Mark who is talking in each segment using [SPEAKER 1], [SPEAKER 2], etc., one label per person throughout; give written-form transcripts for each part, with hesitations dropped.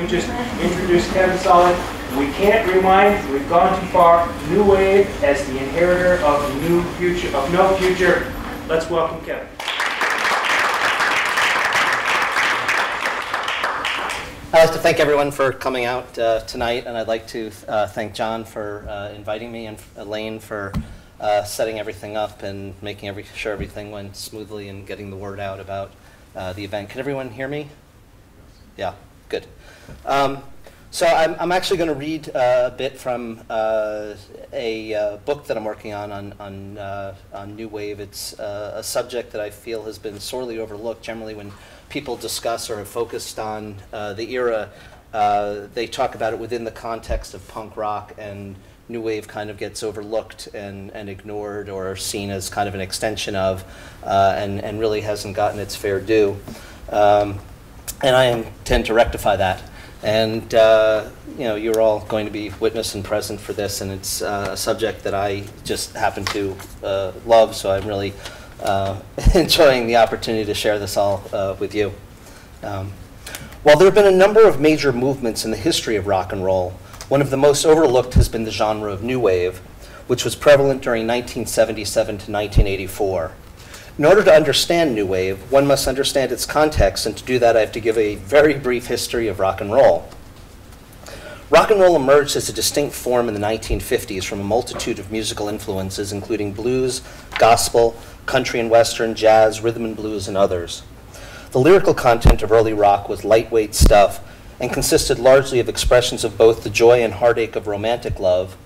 [SPEAKER 1] we just introduced Cevin Solid. We can't remind, we've gone too far, New Wave as the inheritor of new future, of no future. Let's welcome Cevin.
[SPEAKER 2] I'd like to thank everyone for coming out tonight, and I'd like to thank John for inviting me and Elaine for setting everything up and making sure everything went smoothly and getting the word out about the event. Can everyone hear me? Yeah, good. So I'm actually going to read a bit from a book that I'm working on New Wave. It's a subject that I feel has been sorely overlooked. Generally, when people discuss or have focused on the era, they talk about it within the context of punk rock, and New Wave kind of gets overlooked and ignored or seen as kind of an extension of, and really hasn't gotten its fair due. And I intend to rectify that. And you're all going to be witness and present for this, and it's a subject that I just happen to love, so I'm really enjoying the opportunity to share this all with you. While there have been a number of major movements in the history of rock and roll, one of the most overlooked has been the genre of New Wave, which was prevalent during 1977 to 1984. In order to understand New Wave, one must understand its context, and to do that I have to give a very brief history of rock and roll. Rock and roll emerged as a distinct form in the 1950s from a multitude of musical influences, including blues, gospel, country and western, jazz, rhythm and blues, and others. The lyrical content of early rock was lightweight stuff and consisted largely of expressions of both the joy and heartache of romantic love,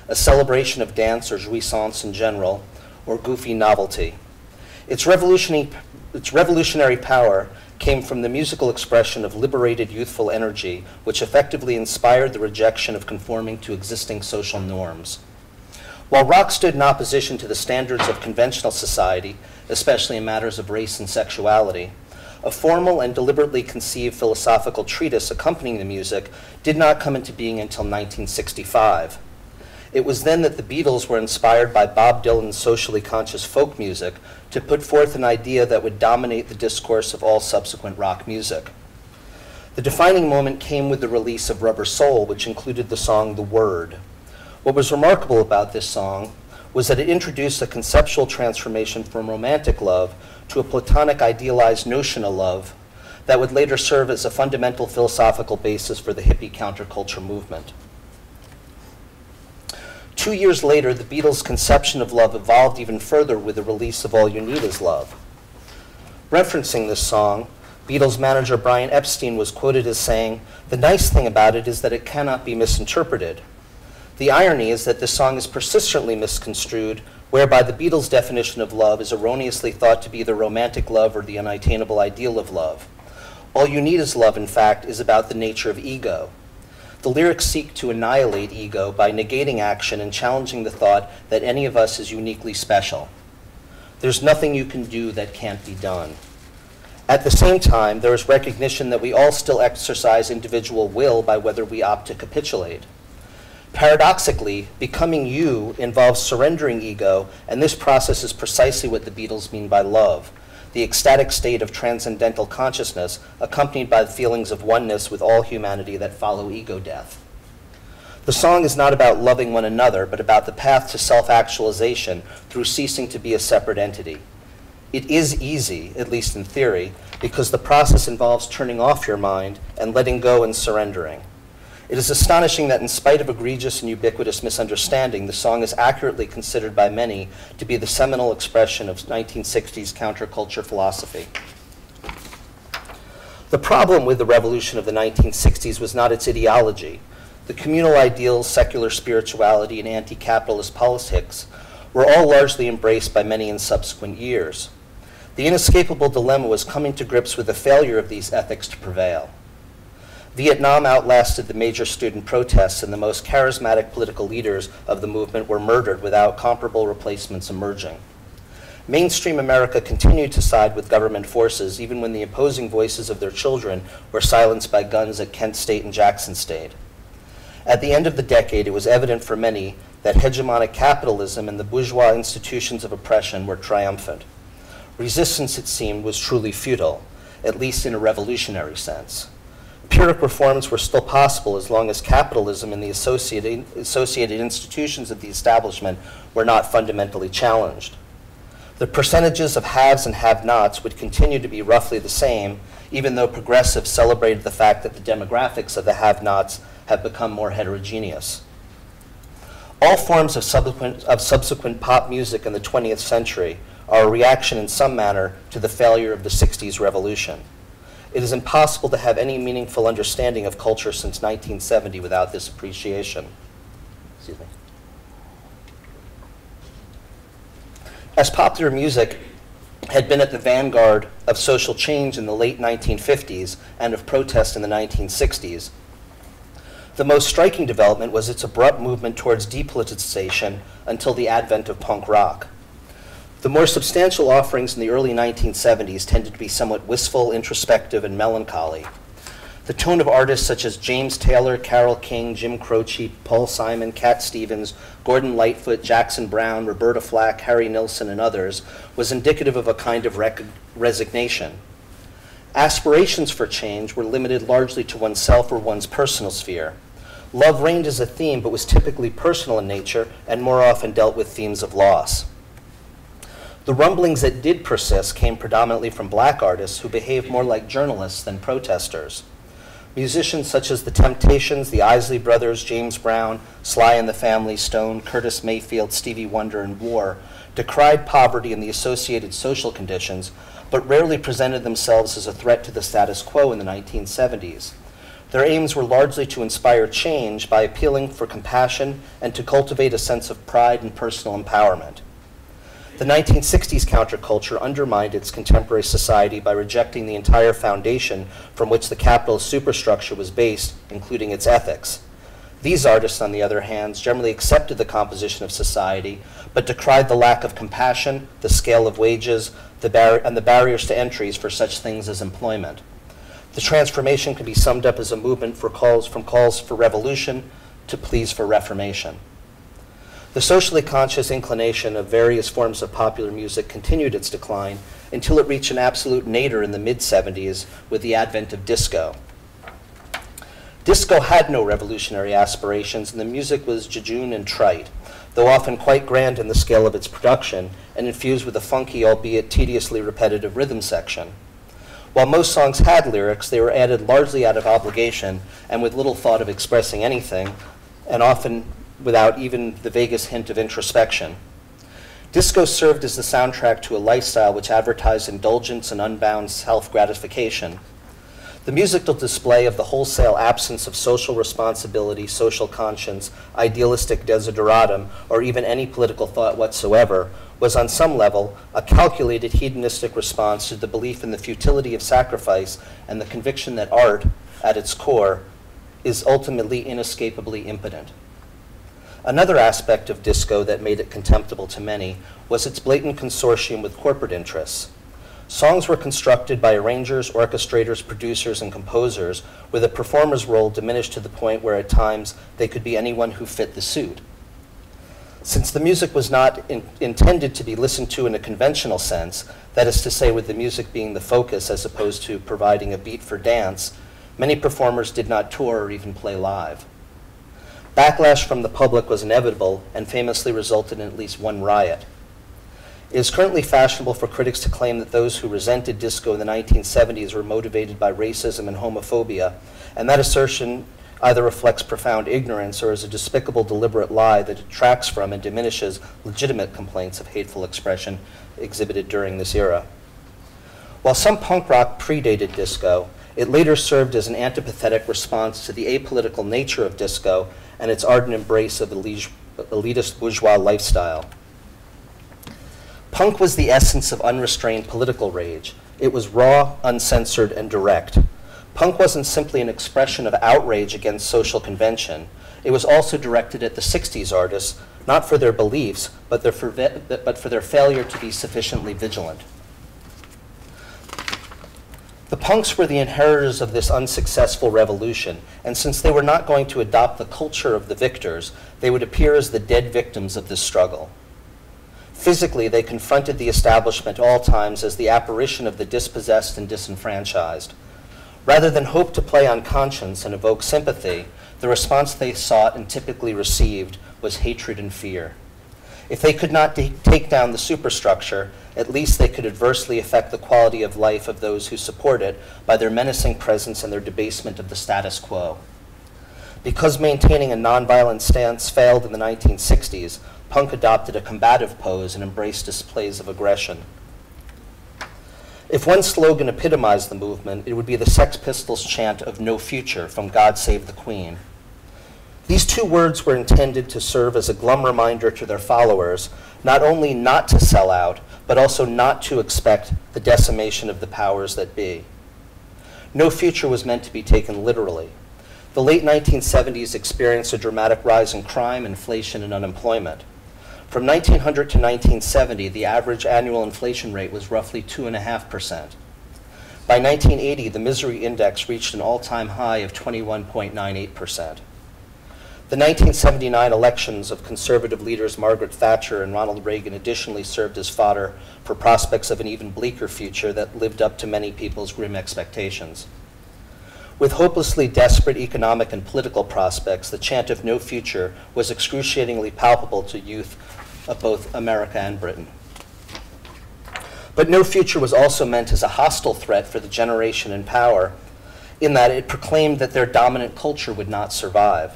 [SPEAKER 2] a celebration of dance or jouissance in general, or goofy novelty. Its revolutionary power came from the musical expression of liberated youthful energy, which effectively inspired the rejection of conforming to existing social norms. While rock stood in opposition to the standards of conventional society, especially in matters of race and sexuality, a formal and deliberately conceived philosophical treatise accompanying the music did not come into being until 1965. It was then that the Beatles were inspired by Bob Dylan's socially conscious folk music to put forth an idea that would dominate the discourse of all subsequent rock music. The defining moment came with the release of Rubber Soul, which included the song The Word. What was remarkable about this song was that it introduced a conceptual transformation from romantic love to a platonic idealized notion of love that would later serve as a fundamental philosophical basis for the hippie counterculture movement. 2 years later, the Beatles' conception of love evolved even further with the release of All You Need Is Love. Referencing this song, Beatles manager Brian Epstein was quoted as saying, "The nice thing about it is that it cannot be misinterpreted. The irony is that this song is persistently misconstrued, whereby the Beatles' definition of love is erroneously thought to be the romantic love or the unattainable ideal of love. All You Need Is Love, in fact, is about the nature of ego. The lyrics seek to annihilate ego by negating action and challenging the thought that any of us is uniquely special. There's nothing you can do that can't be done. At the same time, there is recognition that we all still exercise individual will by whether we opt to capitulate. Paradoxically, becoming you involves surrendering ego, and this process is precisely what the Beatles mean by love, the ecstatic state of transcendental consciousness accompanied by the feelings of oneness with all humanity that follow ego death. The song is not about loving one another, but about the path to self-actualization through ceasing to be a separate entity. It is easy, at least in theory, because the process involves turning off your mind and letting go and surrendering. It is astonishing that in spite of egregious and ubiquitous misunderstanding, the song is accurately considered by many to be the seminal expression of 1960s counterculture philosophy. The problem with the revolution of the 1960s was not its ideology. The communal ideals, secular spirituality, and anti-capitalist politics were all largely embraced by many in subsequent years. The inescapable dilemma was coming to grips with the failure of these ethics to prevail. Vietnam outlasted the major student protests, and the most charismatic political leaders of the movement were murdered without comparable replacements emerging. Mainstream America continued to side with government forces even when the opposing voices of their children were silenced by guns at Kent State and Jackson State. At the end of the decade, it was evident for many that hegemonic capitalism and the bourgeois institutions of oppression were triumphant. Resistance, it seemed, was truly futile, at least in a revolutionary sense. Pyrrhic reforms were still possible as long as capitalism and the associated institutions of the establishment were not fundamentally challenged. The percentages of haves and have-nots would continue to be roughly the same, even though progressives celebrated the fact that the demographics of the have-nots have become more heterogeneous. All forms of subsequent pop music in the 20th century are a reaction in some manner to the failure of the 60s revolution. It is impossible to have any meaningful understanding of culture since 1970 without this appreciation. Excuse me. As popular music had been at the vanguard of social change in the late 1950s and of protest in the 1960s, the most striking development was its abrupt movement towards depoliticization until the advent of punk rock. The more substantial offerings in the early 1970s tended to be somewhat wistful, introspective, and melancholy. The tone of artists such as James Taylor, Carole King, Jim Croce, Paul Simon, Cat Stevens, Gordon Lightfoot, Jackson Browne, Roberta Flack, Harry Nilsson, and others was indicative of a kind of resignation. Aspirations for change were limited largely to oneself or one's personal sphere. Love reigned as a theme, but was typically personal in nature and more often dealt with themes of loss. The rumblings that did persist came predominantly from black artists who behaved more like journalists than protesters. Musicians such as The Temptations, the Isley Brothers, James Brown, Sly and the Family Stone, Curtis Mayfield, Stevie Wonder, and War decried poverty and the associated social conditions, but rarely presented themselves as a threat to the status quo in the 1970s. Their aims were largely to inspire change by appealing for compassion and to cultivate a sense of pride and personal empowerment. The 1960s counterculture undermined its contemporary society by rejecting the entire foundation from which the capitalist superstructure was based, including its ethics. These artists, on the other hand, generally accepted the composition of society, but decried the lack of compassion, the scale of wages, and the barriers to entries for such things as employment. The transformation can be summed up as a movement from calls for revolution to pleas for reformation. The socially conscious inclination of various forms of popular music continued its decline until it reached an absolute nadir in the mid-70s with the advent of disco. Disco had no revolutionary aspirations, and the music was jejune and trite, though often quite grand in the scale of its production and infused with a funky, albeit tediously repetitive rhythm section. While most songs had lyrics, they were added largely out of obligation and with little thought of expressing anything, and often without even the vaguest hint of introspection. Disco served as the soundtrack to a lifestyle which advertised indulgence and unbound self-gratification. The musical display of the wholesale absence of social responsibility, social conscience, idealistic desideratum, or even any political thought whatsoever was on some level a calculated hedonistic response to the belief in the futility of sacrifice and the conviction that art, at its core, is ultimately inescapably impotent. Another aspect of disco that made it contemptible to many was its blatant consortium with corporate interests. Songs were constructed by arrangers, orchestrators, producers, and composers, with a performer's role diminished to the point where at times they could be anyone who fit the suit. Since the music was not intended to be listened to in a conventional sense, that is to say with the music being the focus as opposed to providing a beat for dance, many performers did not tour or even play live. Backlash from the public was inevitable and famously resulted in at least one riot. It is currently fashionable for critics to claim that those who resented disco in the 1970s were motivated by racism and homophobia, and that assertion either reflects profound ignorance or is a despicable, deliberate lie that detracts from and diminishes legitimate complaints of hateful expression exhibited during this era. While some punk rock predated disco, it later served as an antipathetic response to the apolitical nature of disco and its ardent embrace of elitist bourgeois lifestyle. Punk was the essence of unrestrained political rage. It was raw, uncensored, and direct. Punk wasn't simply an expression of outrage against social convention. It was also directed at the 60s artists, not for their beliefs, but for their failure to be sufficiently vigilant. The punks were the inheritors of this unsuccessful revolution, and since they were not going to adopt the culture of the victors, they would appear as the dead victims of this struggle. Physically, they confronted the establishment at all times as the apparition of the dispossessed and disenfranchised. Rather than hope to play on conscience and evoke sympathy, the response they sought and typically received was hatred and fear. If they could not take down the superstructure, at least they could adversely affect the quality of life of those who support it by their menacing presence and their debasement of the status quo. Because maintaining a nonviolent stance failed in the 1960s, punk adopted a combative pose and embraced displays of aggression. If one slogan epitomized the movement, it would be the Sex Pistols' chant of "No Future" from "God Save the Queen." These two words were intended to serve as a glum reminder to their followers not only not to sell out, but also not to expect the decimation of the powers that be. No future was meant to be taken literally. The late 1970s experienced a dramatic rise in crime, inflation, and unemployment. From 1900 to 1970, the average annual inflation rate was roughly 2.5%. By 1980, the misery index reached an all-time high of 21.98%. The 1979 elections of conservative leaders Margaret Thatcher and Ronald Reagan additionally served as fodder for prospects of an even bleaker future that lived up to many people's grim expectations. With hopelessly desperate economic and political prospects, the chant of no future was excruciatingly palpable to youth of both America and Britain. But no future was also meant as a hostile threat for the generation in power, in that it proclaimed that their dominant culture would not survive.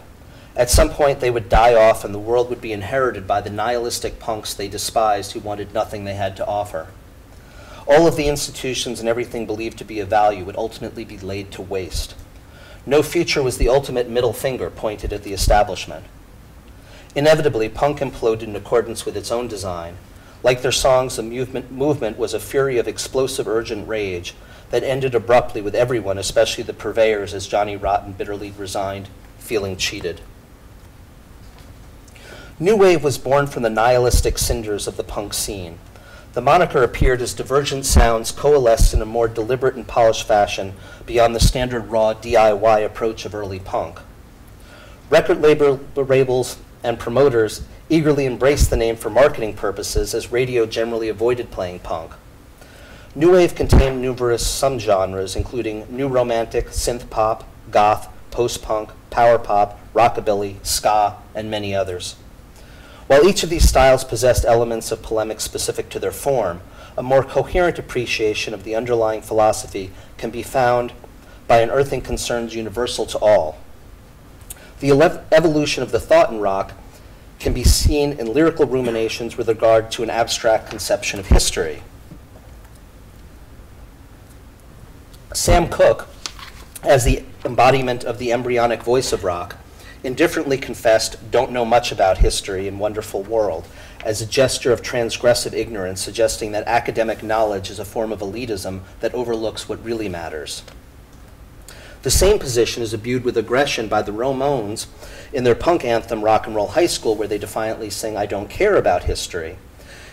[SPEAKER 2] At some point, they would die off and the world would be inherited by the nihilistic punks they despised who wanted nothing they had to offer. All of the institutions and everything believed to be of value would ultimately be laid to waste. No future was the ultimate middle finger pointed at the establishment. Inevitably, punk imploded in accordance with its own design. Like their songs, the movement was a fury of explosive, urgent rage that ended abruptly with everyone, especially the purveyors, as Johnny Rotten bitterly resigned, feeling cheated. New Wave was born from the nihilistic cinders of the punk scene. The moniker appeared as divergent sounds coalesced in a more deliberate and polished fashion beyond the standard raw DIY approach of early punk. Record labels and promoters eagerly embraced the name for marketing purposes, as radio generally avoided playing punk. New Wave contained numerous subgenres, including new romantic, synth pop, goth, post-punk, power pop, rockabilly, ska, and many others. While each of these styles possessed elements of polemic specific to their form, a more coherent appreciation of the underlying philosophy can be found by unearthing concerns universal to all. The evolution of the thought in rock can be seen in lyrical ruminations with regard to an abstract conception of history. Sam Cooke, as the embodiment of the embryonic voice of rock, indifferently confessed, "Don't know much about history in Wonderful World," as a gesture of transgressive ignorance, suggesting that academic knowledge is a form of elitism that overlooks what really matters. The same position is imbued with aggression by the Ramones in their punk anthem Rock and Roll High School, where they defiantly sing, "I don't care about history."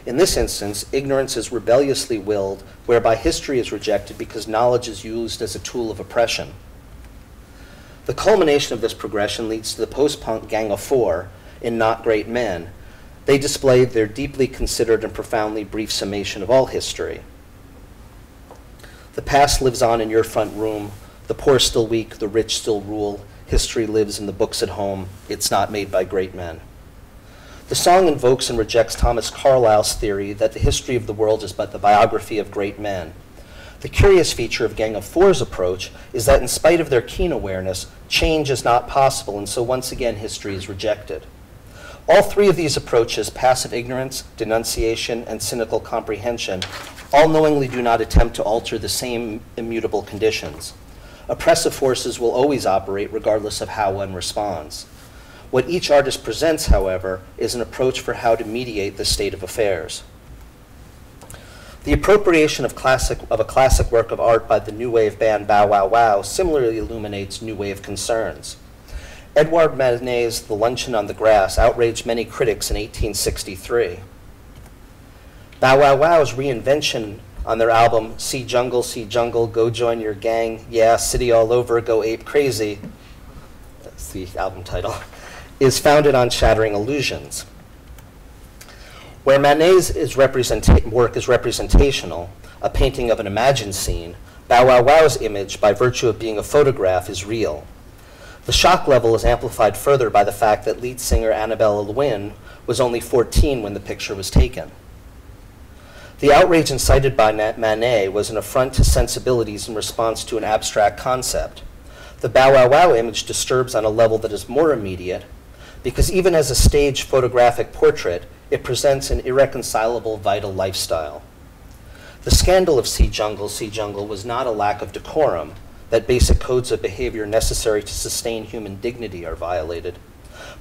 [SPEAKER 2] In this instance, ignorance is rebelliously willed, whereby history is rejected because knowledge is used as a tool of oppression. The culmination of this progression leads to the post-punk Gang of Four in Not Great Men. They displayed their deeply considered and profoundly brief summation of all history. The past lives on in your front room. The poor still weak, the rich still rule. History lives in the books at home. It's not made by great men. The song invokes and rejects Thomas Carlyle's theory that the history of the world is but the biography of great men. The curious feature of Gang of Four's approach is that in spite of their keen awareness, change is not possible, and so once again history is rejected. All three of these approaches, passive ignorance, denunciation, and cynical comprehension, all knowingly do not attempt to alter the same immutable conditions. Oppressive forces will always operate regardless of how one responds. What each artist presents, however, is an approach for how to mediate the state of affairs. The appropriation of a classic work of art by the New Wave band Bow Wow Wow similarly illuminates New Wave concerns. Edouard Manet's The Luncheon on the Grass outraged many critics in 1863. Bow Wow Wow's reinvention on their album See Jungle, Go Join Your Gang, Yeah, City All Over, Go Ape Crazy, that's the album title, is founded on shattering illusions. Where Manet's work is representational, a painting of an imagined scene, Bow Wow Wow's image, by virtue of being a photograph, is real. The shock level is amplified further by the fact that lead singer Annabella Lwin was only 14 when the picture was taken. The outrage incited by Manet was an affront to sensibilities in response to an abstract concept. The Bow Wow Wow image disturbs on a level that is more immediate, because even as a staged photographic portrait, it presents an irreconcilable vital lifestyle. The scandal of Sea Jungle was not a lack of decorum, that basic codes of behavior necessary to sustain human dignity are violated,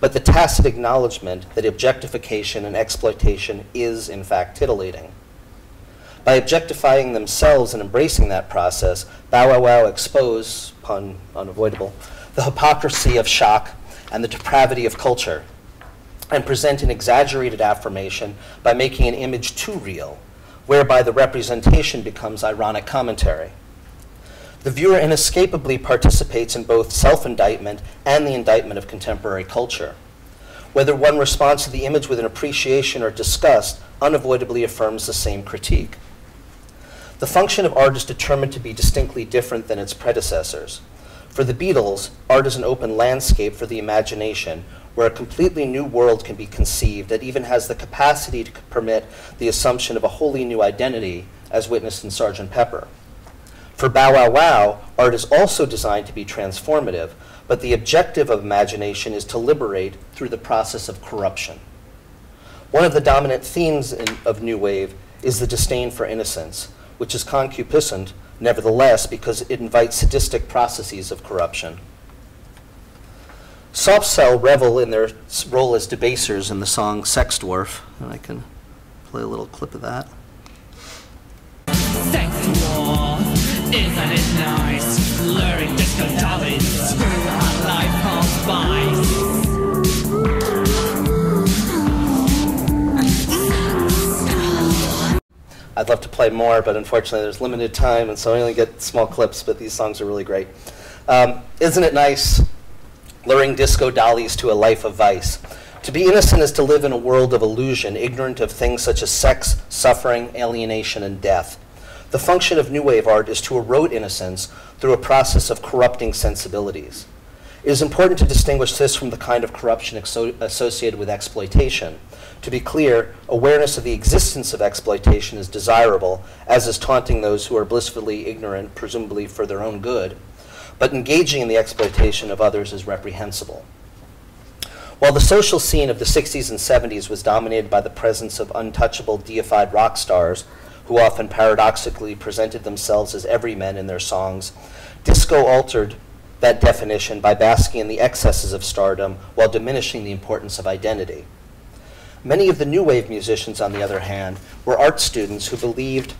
[SPEAKER 2] but the tacit acknowledgement that objectification and exploitation is, in fact, titillating. By objectifying themselves and embracing that process, Bow Wow Wow expose, pun unavoidable, the hypocrisy of shock and the depravity of culture, and present an exaggerated affirmation by making an image too real, whereby the representation becomes ironic commentary. The viewer inescapably participates in both self-indictment and the indictment of contemporary culture. Whether one responds to the image with an appreciation or disgust unavoidably affirms the same critique. The function of art is determined to be distinctly different than its predecessors. For the Beatles, art is an open landscape for the imagination, where a completely new world can be conceived that even has the capacity to permit the assumption of a wholly new identity, as witnessed in Sgt. Pepper. For Bow Wow Wow, art is also designed to be transformative, but the objective of imagination is to liberate through the process of corruption. One of the dominant themes of New Wave is the disdain for innocence, which is concupiscent, nevertheless, because it invites sadistic processes of corruption. Soft Cell revel in their role as debasers in the song Sex Dwarf, and I can play a little clip of that.
[SPEAKER 3] Sex Dwarf, isn't it nice? Luring disco dollies, screw our life on spice.
[SPEAKER 2] I'd love to play more, but unfortunately there's limited time, and so I only get small clips, but these songs are really great. Isn't it nice? Luring disco dollies to a life of vice. To be innocent is to live in a world of illusion, ignorant of things such as sex, suffering, alienation, and death. The function of New Wave art is to erode innocence through a process of corrupting sensibilities. It is important to distinguish this from the kind of corruption associated with exploitation. To be clear, awareness of the existence of exploitation is desirable, as is taunting those who are blissfully ignorant, presumably for their own good. But engaging in the exploitation of others is reprehensible. While the social scene of the 60s and 70s was dominated by the presence of untouchable, deified rock stars, who often paradoxically presented themselves as everymen in their songs, disco altered that definition by basking in the excesses of stardom while diminishing the importance of identity. Many of the New Wave musicians, on the other hand, were art students who believed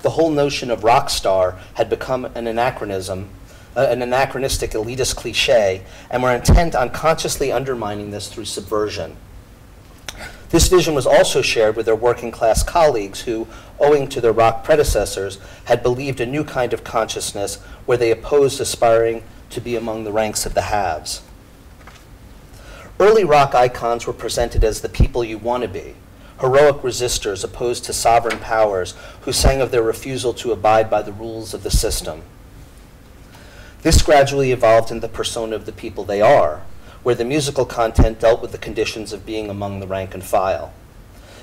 [SPEAKER 2] the whole notion of rock star had become an anachronism, an anachronistic elitist cliche, and were intent on consciously undermining this through subversion. This vision was also shared with their working class colleagues who, owing to their rock predecessors, had believed a new kind of consciousness where they opposed aspiring to be among the ranks of the haves. Early rock icons were presented as the people you want to be, heroic resistors opposed to sovereign powers who sang of their refusal to abide by the rules of the system. This gradually evolved into the persona of the people they are, where the musical content dealt with the conditions of being among the rank and file.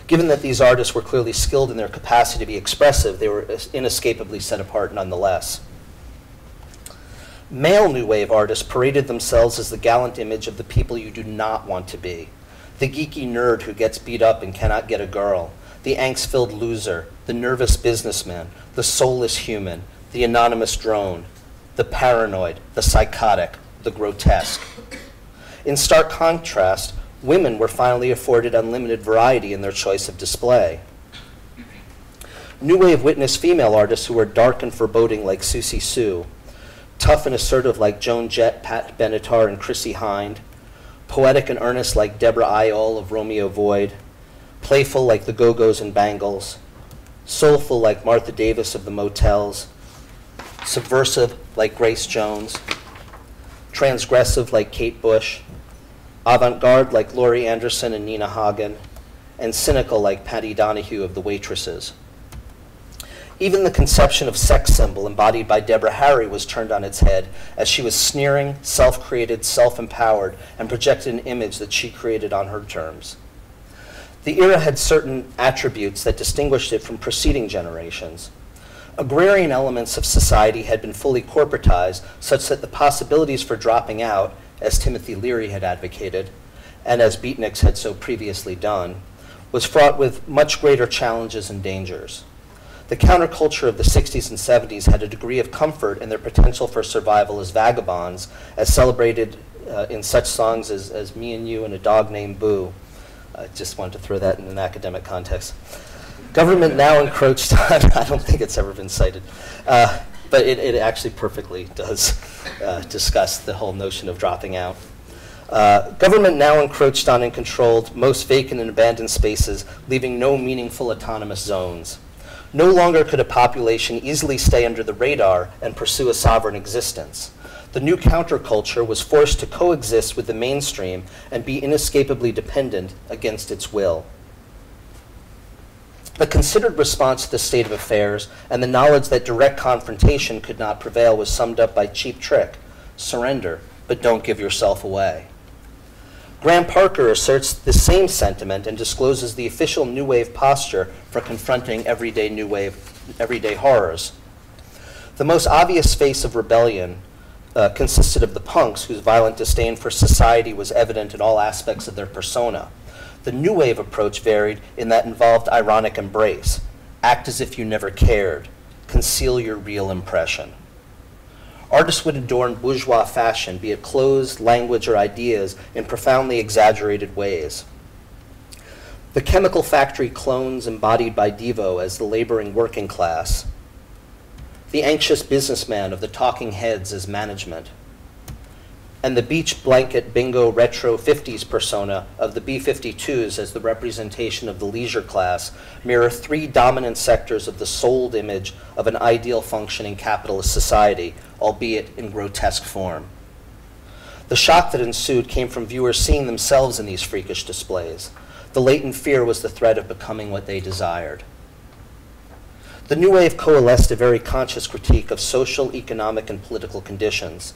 [SPEAKER 2] Given that these artists were clearly skilled in their capacity to be expressive, they were inescapably set apart nonetheless. Male New Wave artists paraded themselves as the gallant image of the people you do not want to be. The geeky nerd who gets beat up and cannot get a girl, the angst-filled loser, the nervous businessman, the soulless human, the anonymous drone, the paranoid, the psychotic, the grotesque. In stark contrast, women were finally afforded unlimited variety in their choice of display. New Wave witnessed female artists who were dark and foreboding like Susie Sue, tough and assertive like Joan Jett, Pat Benatar, and Chrissy Hind, poetic and earnest like Deborah Iall of Romeo Void, playful like the Go-Go's and Bangles, soulful like Martha Davis of the Motels, subversive like Grace Jones, transgressive like Kate Bush, avant-garde like Laurie Anderson and Nina Hagen, and cynical like Patty Donahue of The Waitresses. Even the conception of sex symbol embodied by Deborah Harry was turned on its head as she was sneering, self-created, self-empowered, and projected an image that she created on her terms. The era had certain attributes that distinguished it from preceding generations. Agrarian elements of society had been fully corporatized, such that the possibilities for dropping out, as Timothy Leary had advocated, and as beatniks had so previously done, was fraught with much greater challenges and dangers. The counterculture of the 60s and 70s had a degree of comfort in their potential for survival as vagabonds, as celebrated in such songs as Me and You and A Dog Named Boo. I just wanted to throw that in an academic context. Government now encroached on, I don't think it's ever been cited, but it actually perfectly does discuss the whole notion of dropping out. Government now encroached on and controlled most vacant and abandoned spaces, leaving no meaningful autonomous zones. No longer could a population easily stay under the radar and pursue a sovereign existence. The new counterculture was forced to coexist with the mainstream and be inescapably dependent against its will. A considered response to the state of affairs and the knowledge that direct confrontation could not prevail was summed up by Cheap Trick: surrender, but don't give yourself away. Graham Parker asserts the same sentiment and discloses the official New Wave posture for confronting everyday horrors. The most obvious face of rebellion consisted of the punks, whose violent disdain for society was evident in all aspects of their persona. The New Wave approach varied in that involved ironic embrace: act as if you never cared, conceal your real impression. Artists would adorn bourgeois fashion, be it clothes, language, or ideas, in profoundly exaggerated ways. The chemical factory clones embodied by Devo as the laboring working class. The anxious businessman of the Talking Heads as management. And the beach blanket bingo retro 50s persona of the B-52s as the representation of the leisure class mirror three dominant sectors of the sold image of an ideal functioning capitalist society, albeit in grotesque form. The shock that ensued came from viewers seeing themselves in these freakish displays. The latent fear was the threat of becoming what they desired. The New Wave coalesced a very conscious critique of social, economic, and political conditions.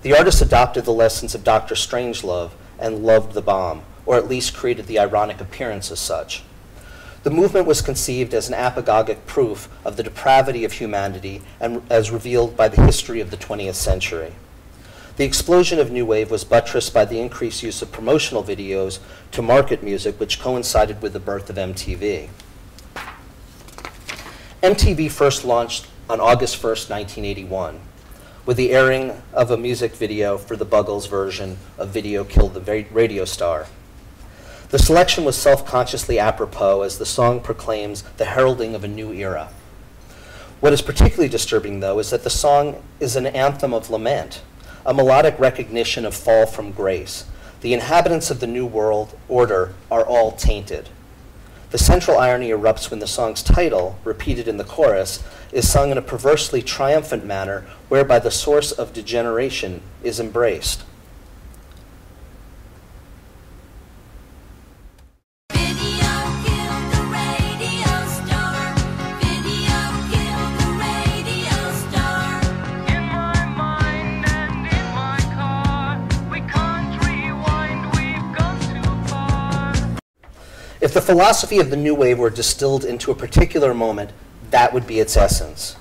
[SPEAKER 2] The artists adopted the lessons of Dr. Strangelove and loved the bomb, or at least created the ironic appearance as such. The movement was conceived as an apagogic proof of the depravity of humanity and as revealed by the history of the 20th century. The explosion of New Wave was buttressed by the increased use of promotional videos to market music, which coincided with the birth of MTV. MTV first launched on August 1st, 1981. With the airing of a music video for the Buggles version of Video Killed the Radio Star. The selection was self-consciously apropos, as the song proclaims the heralding of a new era. What is particularly disturbing, though, is that the song is an anthem of lament, a melodic recognition of fall from grace. The inhabitants of the New World Order are all tainted. The central irony erupts when the song's title, repeated in the chorus, is sung in a perversely triumphant manner whereby the source of degeneration is embraced. If the philosophy of the New Wave were distilled into a particular moment, that would be its essence.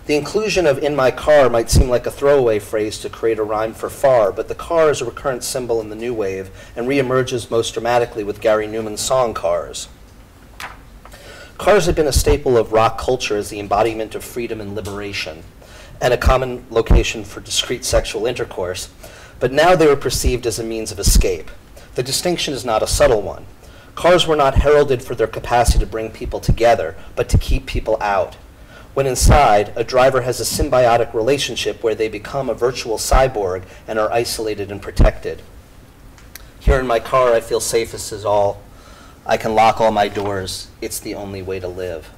[SPEAKER 2] The inclusion of "in my car" might seem like a throwaway phrase to create a rhyme for far, but the car is a recurrent symbol in the New Wave and reemerges most dramatically with Gary Newman's song Cars. Cars had been a staple of rock culture as the embodiment of freedom and liberation, and a common location for discreet sexual intercourse, but now they were perceived as a means of escape. The distinction is not a subtle one. Cars were not heralded for their capacity to bring people together, but to keep people out. When inside, a driver has a symbiotic relationship where they become a virtual cyborg and are isolated and protected. Here in my car, I feel safest as all. I can lock all my doors. It's the only way to live.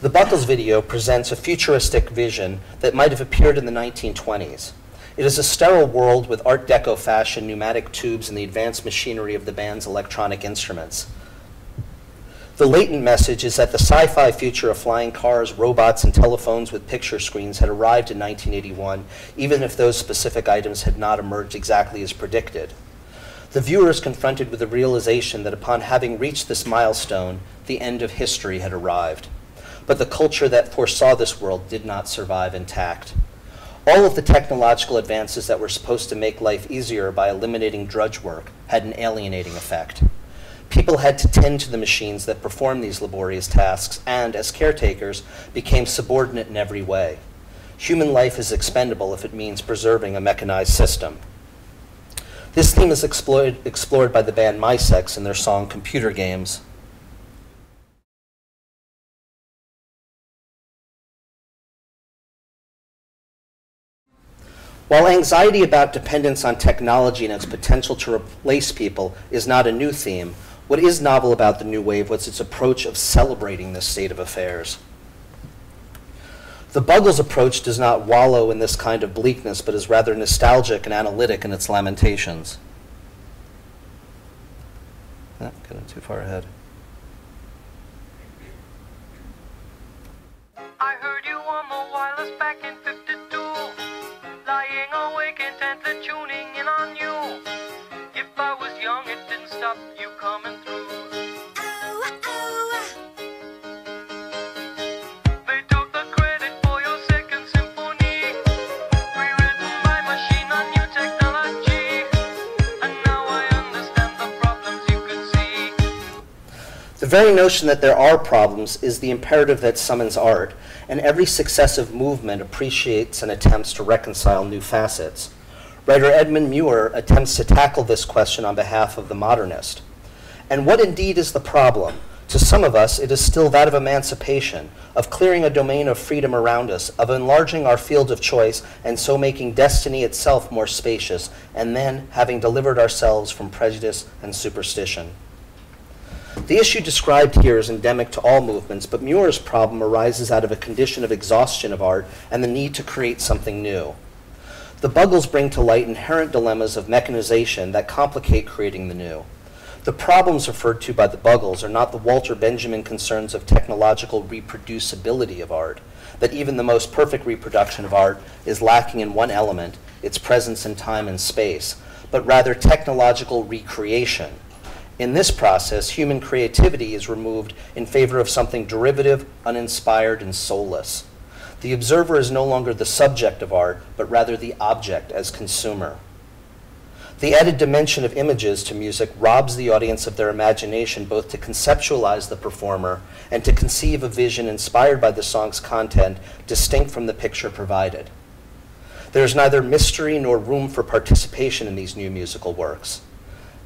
[SPEAKER 2] The Buckles video presents a futuristic vision that might have appeared in the 1920s. It is a sterile world with Art Deco fashion, pneumatic tubes, and the advanced machinery of the band's electronic instruments. The latent message is that the sci-fi future of flying cars, robots, and telephones with picture screens had arrived in 1981, even if those specific items had not emerged exactly as predicted. The viewer is confronted with the realization that upon having reached this milestone, the end of history had arrived. But the culture that foresaw this world did not survive intact. All of the technological advances that were supposed to make life easier by eliminating drudge work had an alienating effect. People had to tend to the machines that performed these laborious tasks and, as caretakers, became subordinate in every way. Human life is expendable if it means preserving a mechanized system. This theme is explored by the band MySex in their song Computer Games. While anxiety about dependence on technology and its potential to replace people is not a new theme, what is novel about the new wave was its approach of celebrating this state of affairs. The Buggles' approach does not wallow in this kind of bleakness, but is rather nostalgic and analytic in its lamentations. Getting too far ahead.
[SPEAKER 4] I heard you on the wireless back in 52, lying awake intently tuning in on you. If I was young, it didn't stop you coming through. They took the credit for your second symphony, rewritten by machine on new technology, and now I understand the problems you could see.
[SPEAKER 2] The very notion that there are problems is the imperative that summons art, and every successive movement appreciates and attempts to reconcile new facets. Writer Edmund Muir attempts to tackle this question on behalf of the modernist. And what indeed is the problem? To some of us, it is still that of emancipation, of clearing a domain of freedom around us, of enlarging our field of choice, and so making destiny itself more spacious, and then having delivered ourselves from prejudice and superstition. The issue described here is endemic to all movements, but Muir's problem arises out of a condition of exhaustion of art and the need to create something new. The Buggles bring to light inherent dilemmas of mechanization that complicate creating the new. The problems referred to by the Buggles are not the Walter Benjamin concerns of technological reproducibility of art, that even the most perfect reproduction of art is lacking in one element, its presence in time and space, but rather technological recreation. In this process, human creativity is removed in favor of something derivative, uninspired, and soulless. The observer is no longer the subject of art, but rather the object as consumer. The added dimension of images to music robs the audience of their imagination both to conceptualize the performer and to conceive a vision inspired by the song's content distinct from the picture provided. There is neither mystery nor room for participation in these new musical works.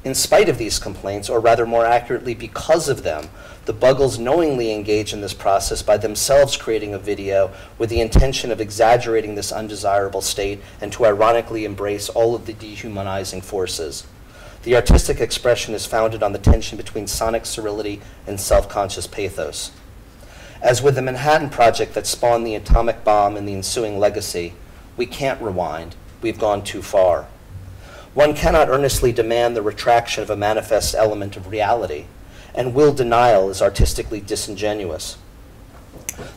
[SPEAKER 2] In spite of these complaints, or rather more accurately because of them, the Buggles knowingly engage in this process by themselves creating a video with the intention of exaggerating this undesirable state and to ironically embrace all of the dehumanizing forces. The artistic expression is founded on the tension between sonic sterility and self-conscious pathos. As with the Manhattan Project that spawned the atomic bomb and the ensuing legacy, we can't rewind. We've gone too far. One cannot earnestly demand the retraction of a manifest element of reality, and will denial is artistically disingenuous.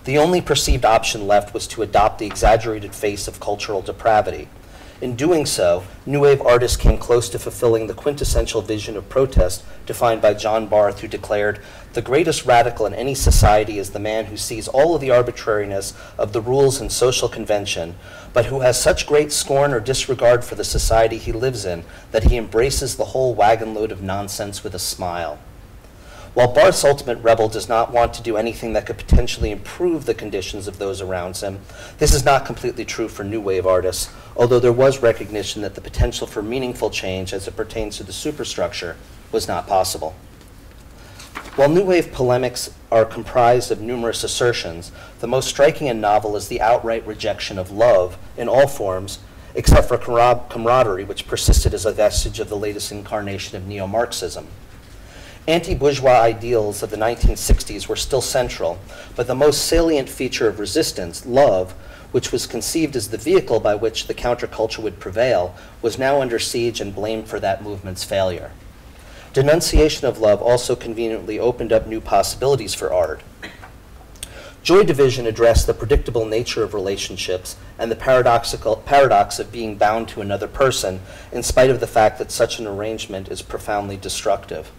[SPEAKER 2] The only perceived option left was to adopt the exaggerated face of cultural depravity. In doing so, New Wave artists came close to fulfilling the quintessential vision of protest defined by John Barth, who declared, "The greatest radical in any society is the man who sees all of the arbitrariness of the rules and social convention, but who has such great scorn or disregard for the society he lives in that he embraces the whole wagon load of nonsense with a smile." While Barth's ultimate rebel does not want to do anything that could potentially improve the conditions of those around him, this is not completely true for New Wave artists, although there was recognition that the potential for meaningful change as it pertains to the superstructure was not possible. While New Wave polemics are comprised of numerous assertions, the most striking and novel is the outright rejection of love in all forms, except for camaraderie, which persisted as a vestige of the latest incarnation of neo-Marxism. Anti-bourgeois ideals of the 1960s were still central, but the most salient feature of resistance, love, which was conceived as the vehicle by which the counterculture would prevail, was now under siege and blamed for that movement's failure. Denunciation of love also conveniently opened up new possibilities for art. Joy Division addressed the predictable nature of relationships and the paradox of being bound to another person, in spite of the fact that such an arrangement is profoundly destructive.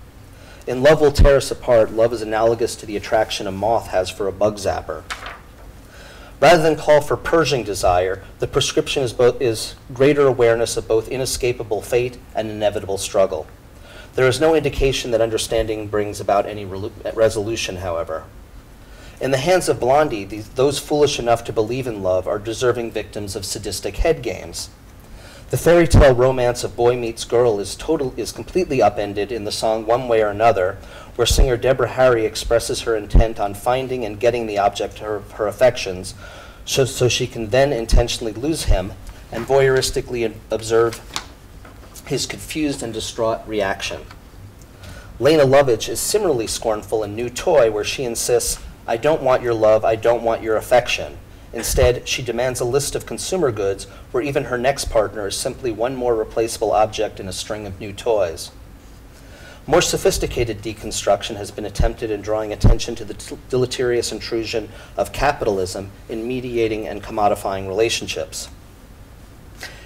[SPEAKER 2] In Love Will Tear Us Apart, love is analogous to the attraction a moth has for a bug zapper. Rather than call for purging desire, the prescription is greater awareness of both inescapable fate and inevitable struggle. There is no indication that understanding brings about any resolution, however. In the hands of Blondie, those foolish enough to believe in love are deserving victims of sadistic head games. The fairy tale romance of boy meets girl is completely upended in the song One Way or Another, where singer Deborah Harry expresses her intent on finding and getting the object of her affections, so she can then intentionally lose him and voyeuristically observe his confused and distraught reaction. Lena Lovitch is similarly scornful in New Toy, where she insists, "I don't want your love, I don't want your affection." Instead, she demands a list of consumer goods where even her next partner is simply one more replaceable object in a string of new toys. More sophisticated deconstruction has been attempted in drawing attention to the deleterious intrusion of capitalism in mediating and commodifying relationships.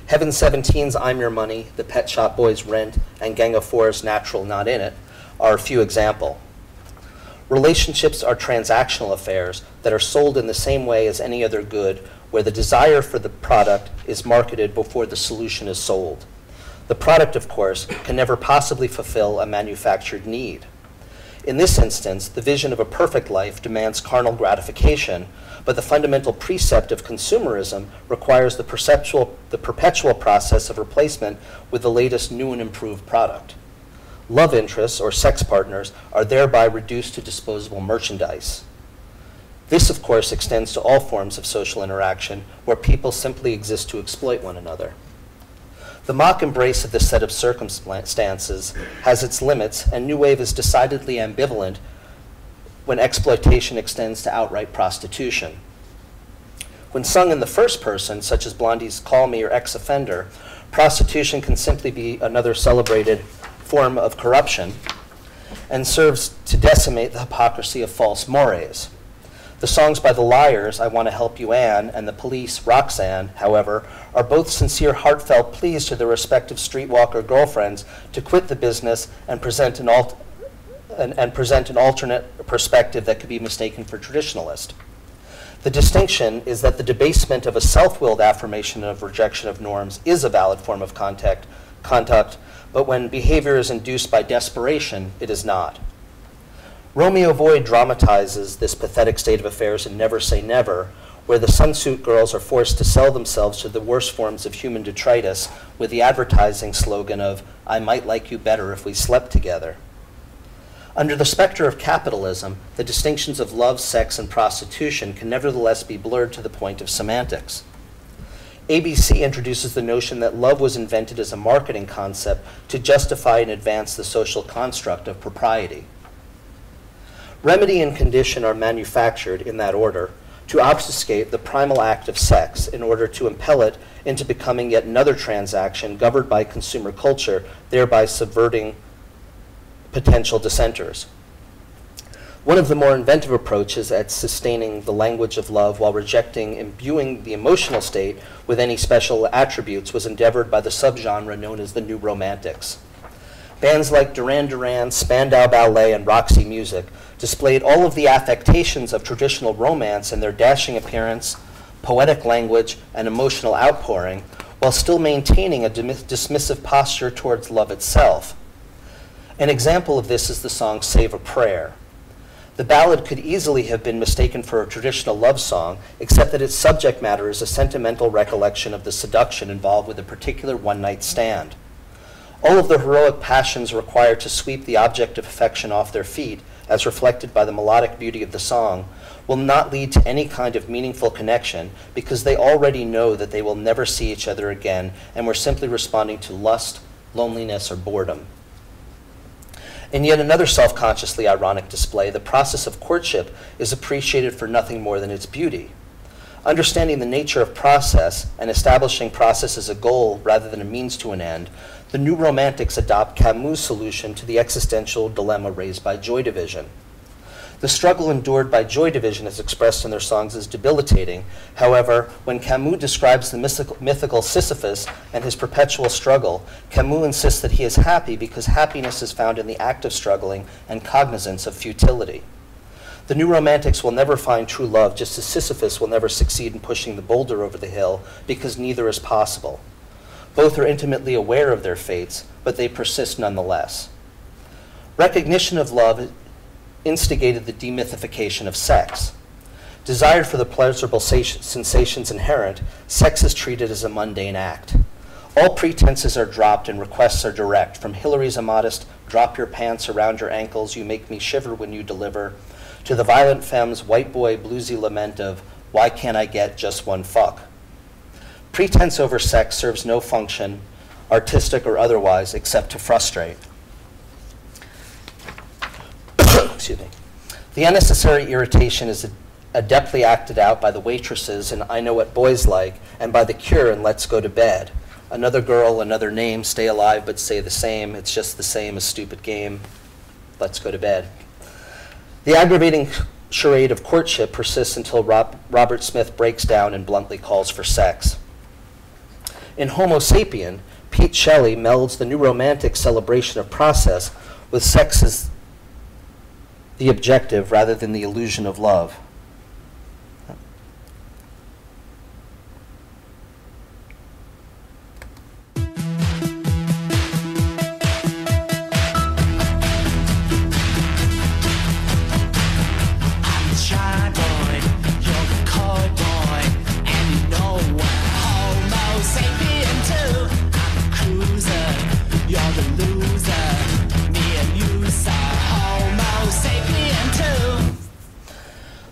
[SPEAKER 2] Heaven 17's I'm Your Money, the Pet Shop Boys' Rent, and Gang of Four's Natural Not In It are a few examples. Relationships are transactional affairs that are sold in the same way as any other good, where the desire for the product is marketed before the solution is sold. The product, of course, can never possibly fulfill a manufactured need. In this instance, the vision of a perfect life demands carnal gratification, but the fundamental precept of consumerism requires the perpetual process of replacement with the latest new and improved product. Love interests, or sex partners, are thereby reduced to disposable merchandise. This, of course, extends to all forms of social interaction where people simply exist to exploit one another. The mock embrace of this set of circumstances has its limits, and New Wave is decidedly ambivalent when exploitation extends to outright prostitution. When sung in the first person, such as Blondie's Call Me or Ex-Offender, prostitution can simply be another celebrated form of corruption and serves to decimate the hypocrisy of false mores. The songs by the Liars, I Want to Help You Anne, and the Police, Roxanne, however, are both sincere, heartfelt pleas to their respective streetwalker girlfriends to quit the business and present an alternate perspective that could be mistaken for traditionalist. The distinction is that the debasement of a self-willed affirmation of rejection of norms is a valid form of conduct, but when behavior is induced by desperation, it is not. Romeo Void dramatizes this pathetic state of affairs in Never Say Never, where the sunsuit girls are forced to sell themselves to the worst forms of human detritus with the advertising slogan of, "I might like you better if we slept together." Under the specter of capitalism, the distinctions of love, sex, and prostitution can nevertheless be blurred to the point of semantics. ABC introduces the notion that love was invented as a marketing concept to justify and advance the social construct of propriety. Remedy and condition are manufactured, in that order, to obfuscate the primal act of sex in order to impel it into becoming yet another transaction governed by consumer culture, thereby subverting potential dissenters. One of the more inventive approaches at sustaining the language of love while rejecting imbuing the emotional state with any special attributes was endeavored by the subgenre known as the New Romantics. Bands like Duran Duran, Spandau Ballet, and Roxy Music displayed all of the affectations of traditional romance in their dashing appearance, poetic language, and emotional outpouring, while still maintaining a dismissive posture towards love itself. An example of this is the song Save a Prayer. The ballad could easily have been mistaken for a traditional love song, except that its subject matter is a sentimental recollection of the seduction involved with a particular one-night stand. All of the heroic passions required to sweep the object of affection off their feet, as reflected by the melodic beauty of the song, will not lead to any kind of meaningful connection because they already know that they will never see each other again and were simply responding to lust, loneliness, or boredom. In yet another self-consciously ironic display, the process of courtship is appreciated for nothing more than its beauty. Understanding the nature of process and establishing process as a goal rather than a means to an end, the New Romantics adopt Camus' solution to the existential dilemma raised by Joy Division. The struggle endured by Joy Division as expressed in their songs is debilitating. However, when Camus describes the mythical Sisyphus and his perpetual struggle, Camus insists that he is happy because happiness is found in the act of struggling and cognizance of futility. The New Romantics will never find true love, just as Sisyphus will never succeed in pushing the boulder over the hill, because neither is possible. Both are intimately aware of their fates, but they persist nonetheless. Recognition of love instigated the demythification of sex. Desired for the pleasurable sensations inherent, sex is treated as a mundane act. All pretenses are dropped and requests are direct, from Hilary's immodest, "Drop your pants around your ankles, you make me shiver when you deliver," to the violent femme's white boy bluesy lament of, "Why can't I get just one fuck?" Pretense over sex serves no function, artistic or otherwise, except to frustrate. Excuse me. The unnecessary irritation is adeptly acted out by the waitresses in I Know What Boys Like and by The Cure in Let's Go to Bed. Another girl, another name, stay alive but say the same. It's just the same, a stupid game. Let's go to bed. The aggravating charade of courtship persists until Robert Smith breaks down and bluntly calls for sex. In Homo Sapien, Pete Shelley melds the New Romantic celebration of process with sex as the objective rather than the illusion of love.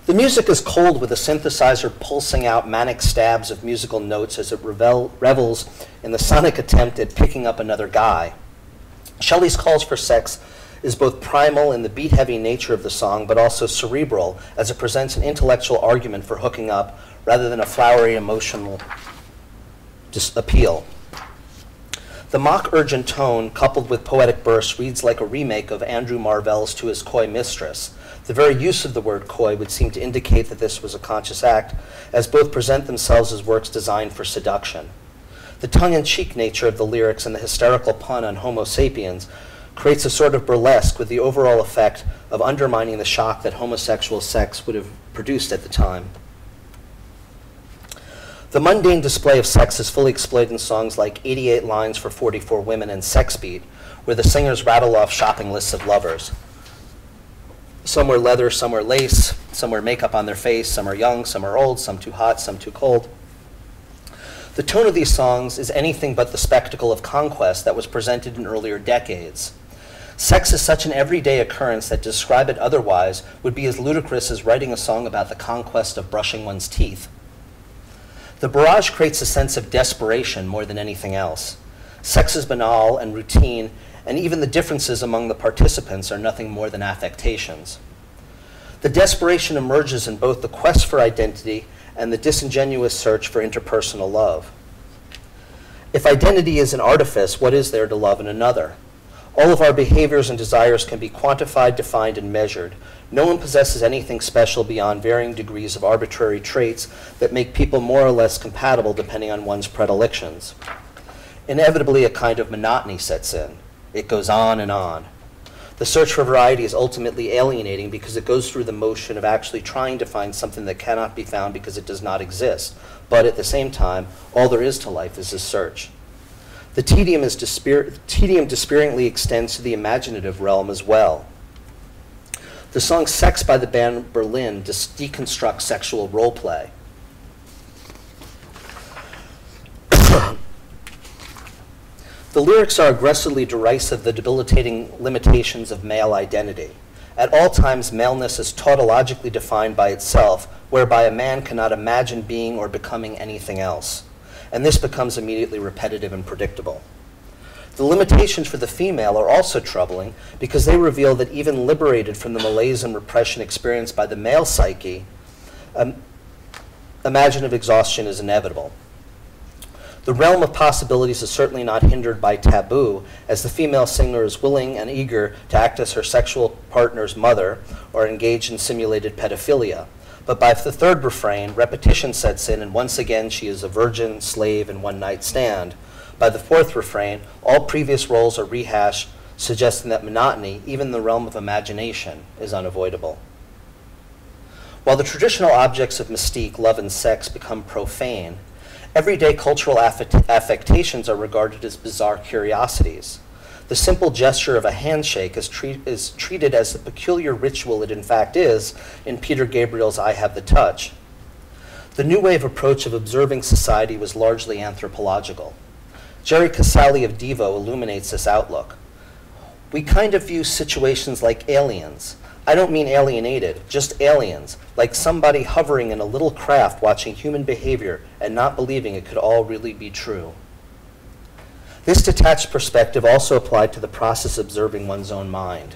[SPEAKER 2] The music is cold with a synthesizer pulsing out manic stabs of musical notes as it revels in the sonic attempt at picking up another guy. Shelley's calls for sex is both primal in the beat-heavy nature of the song, but also cerebral as it presents an intellectual argument for hooking up rather than a flowery emotional appeal. The mock-urgent tone, coupled with poetic bursts, reads like a remake of Andrew Marvell's To His Coy Mistress. The very use of the word coy would seem to indicate that this was a conscious act, as both present themselves as works designed for seduction. The tongue-in-cheek nature of the lyrics and the hysterical pun on Homo sapiens creates a sort of burlesque with the overall effect of undermining the shock that homosexual sex would have produced at the time. The mundane display of sex is fully exploited in songs like 88 Lines for 44 Women and Sex Beat, where the singers rattle off shopping lists of lovers. Some wear leather, some wear lace, some wear makeup on their face, some are young, some are old, some too hot, some too cold. The tone of these songs is anything but the spectacle of conquest that was presented in earlier decades. Sex is such an everyday occurrence that to describe it otherwise would be as ludicrous as writing a song about the conquest of brushing one's teeth. The barrage creates a sense of desperation more than anything else. Sex is banal and routine, and even the differences among the participants are nothing more than affectations. The desperation emerges in both the quest for identity and the disingenuous search for interpersonal love. If identity is an artifice, what is there to love in another? All of our behaviors and desires can be quantified, defined, and measured. No one possesses anything special beyond varying degrees of arbitrary traits that make people more or less compatible depending on one's predilections. Inevitably, a kind of monotony sets in. It goes on and on. The search for variety is ultimately alienating because it goes through the motion of actually trying to find something that cannot be found because it does not exist. But at the same time, all there is to life is this search. The tedium despairingly extends to the imaginative realm as well. The song Sex by the band Berlin deconstructs sexual role play. The lyrics are aggressively derisive of the debilitating limitations of male identity. At all times, maleness is tautologically defined by itself, whereby a man cannot imagine being or becoming anything else. And this becomes immediately repetitive and predictable. The limitations for the female are also troubling because they reveal that even liberated from the malaise and repression experienced by the male psyche, imaginative exhaustion is inevitable. The realm of possibilities is certainly not hindered by taboo, as the female singer is willing and eager to act as her sexual partner's mother or engage in simulated pedophilia. But by the third refrain, repetition sets in, and once again she is a virgin, slave, and one-night stand. By the fourth refrain, all previous roles are rehashed, suggesting that monotony, even in the realm of imagination, is unavoidable. While the traditional objects of mystique, love, and sex become profane, everyday cultural affectations are regarded as bizarre curiosities. The simple gesture of a handshake is treated as the peculiar ritual it in fact is in Peter Gabriel's I Have the Touch. The new wave approach of observing society was largely anthropological. Jerry Casale of Devo illuminates this outlook. We kind of view situations like aliens. I don't mean alienated, just aliens, like somebody hovering in a little craft watching human behavior and not believing it could all really be true. This detached perspective also applied to the process of observing one's own mind.